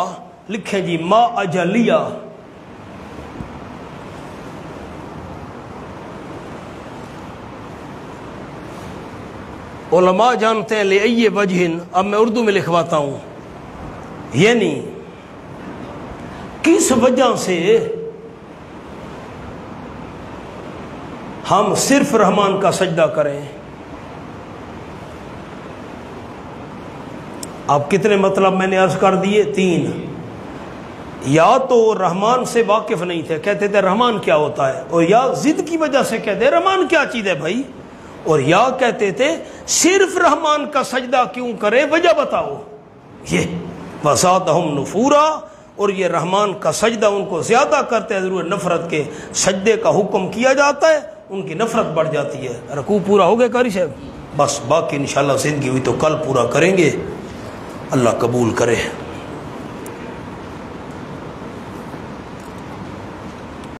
لکھیں جی، ما اجلیہ، علماء جانتے ہیں لِأَيِّ وَجْهٍ، اب میں اردو میں لکھواتا ہوں، یعنی کس وجہ سے ہم صرف رحمان کا سجدہ کریں۔ اب کتنے مطلب میں نے عرض کر دیے، 3، یا تو رحمان سے واقف نہیں تھے، کہتے تھے رحمان کیا ہوتا ہے، اور یا ضد کی وجہ سے کہتے رحمان کیا چیز ہے بھائی، اور یا کہتے تھے صرف رحمان کا سجدہ کیوں کرے، وجہ بتاؤ، یہ وَزَادَهُمْ نُفُورًا، اور یہ رحمان کا سجدہ ان کو زیادہ کرتے ہیں، ضرور نفرت کے سجدے کا حکم کیا جاتا ہے، ان کی نفرت بڑھ جاتی ہے۔ رکوع پورا ہو گیا قاری صاحب، بس باقی انشاءاللہ زندگی ہوئی تو کل پورا کریں گے، اللہ قبول کرے۔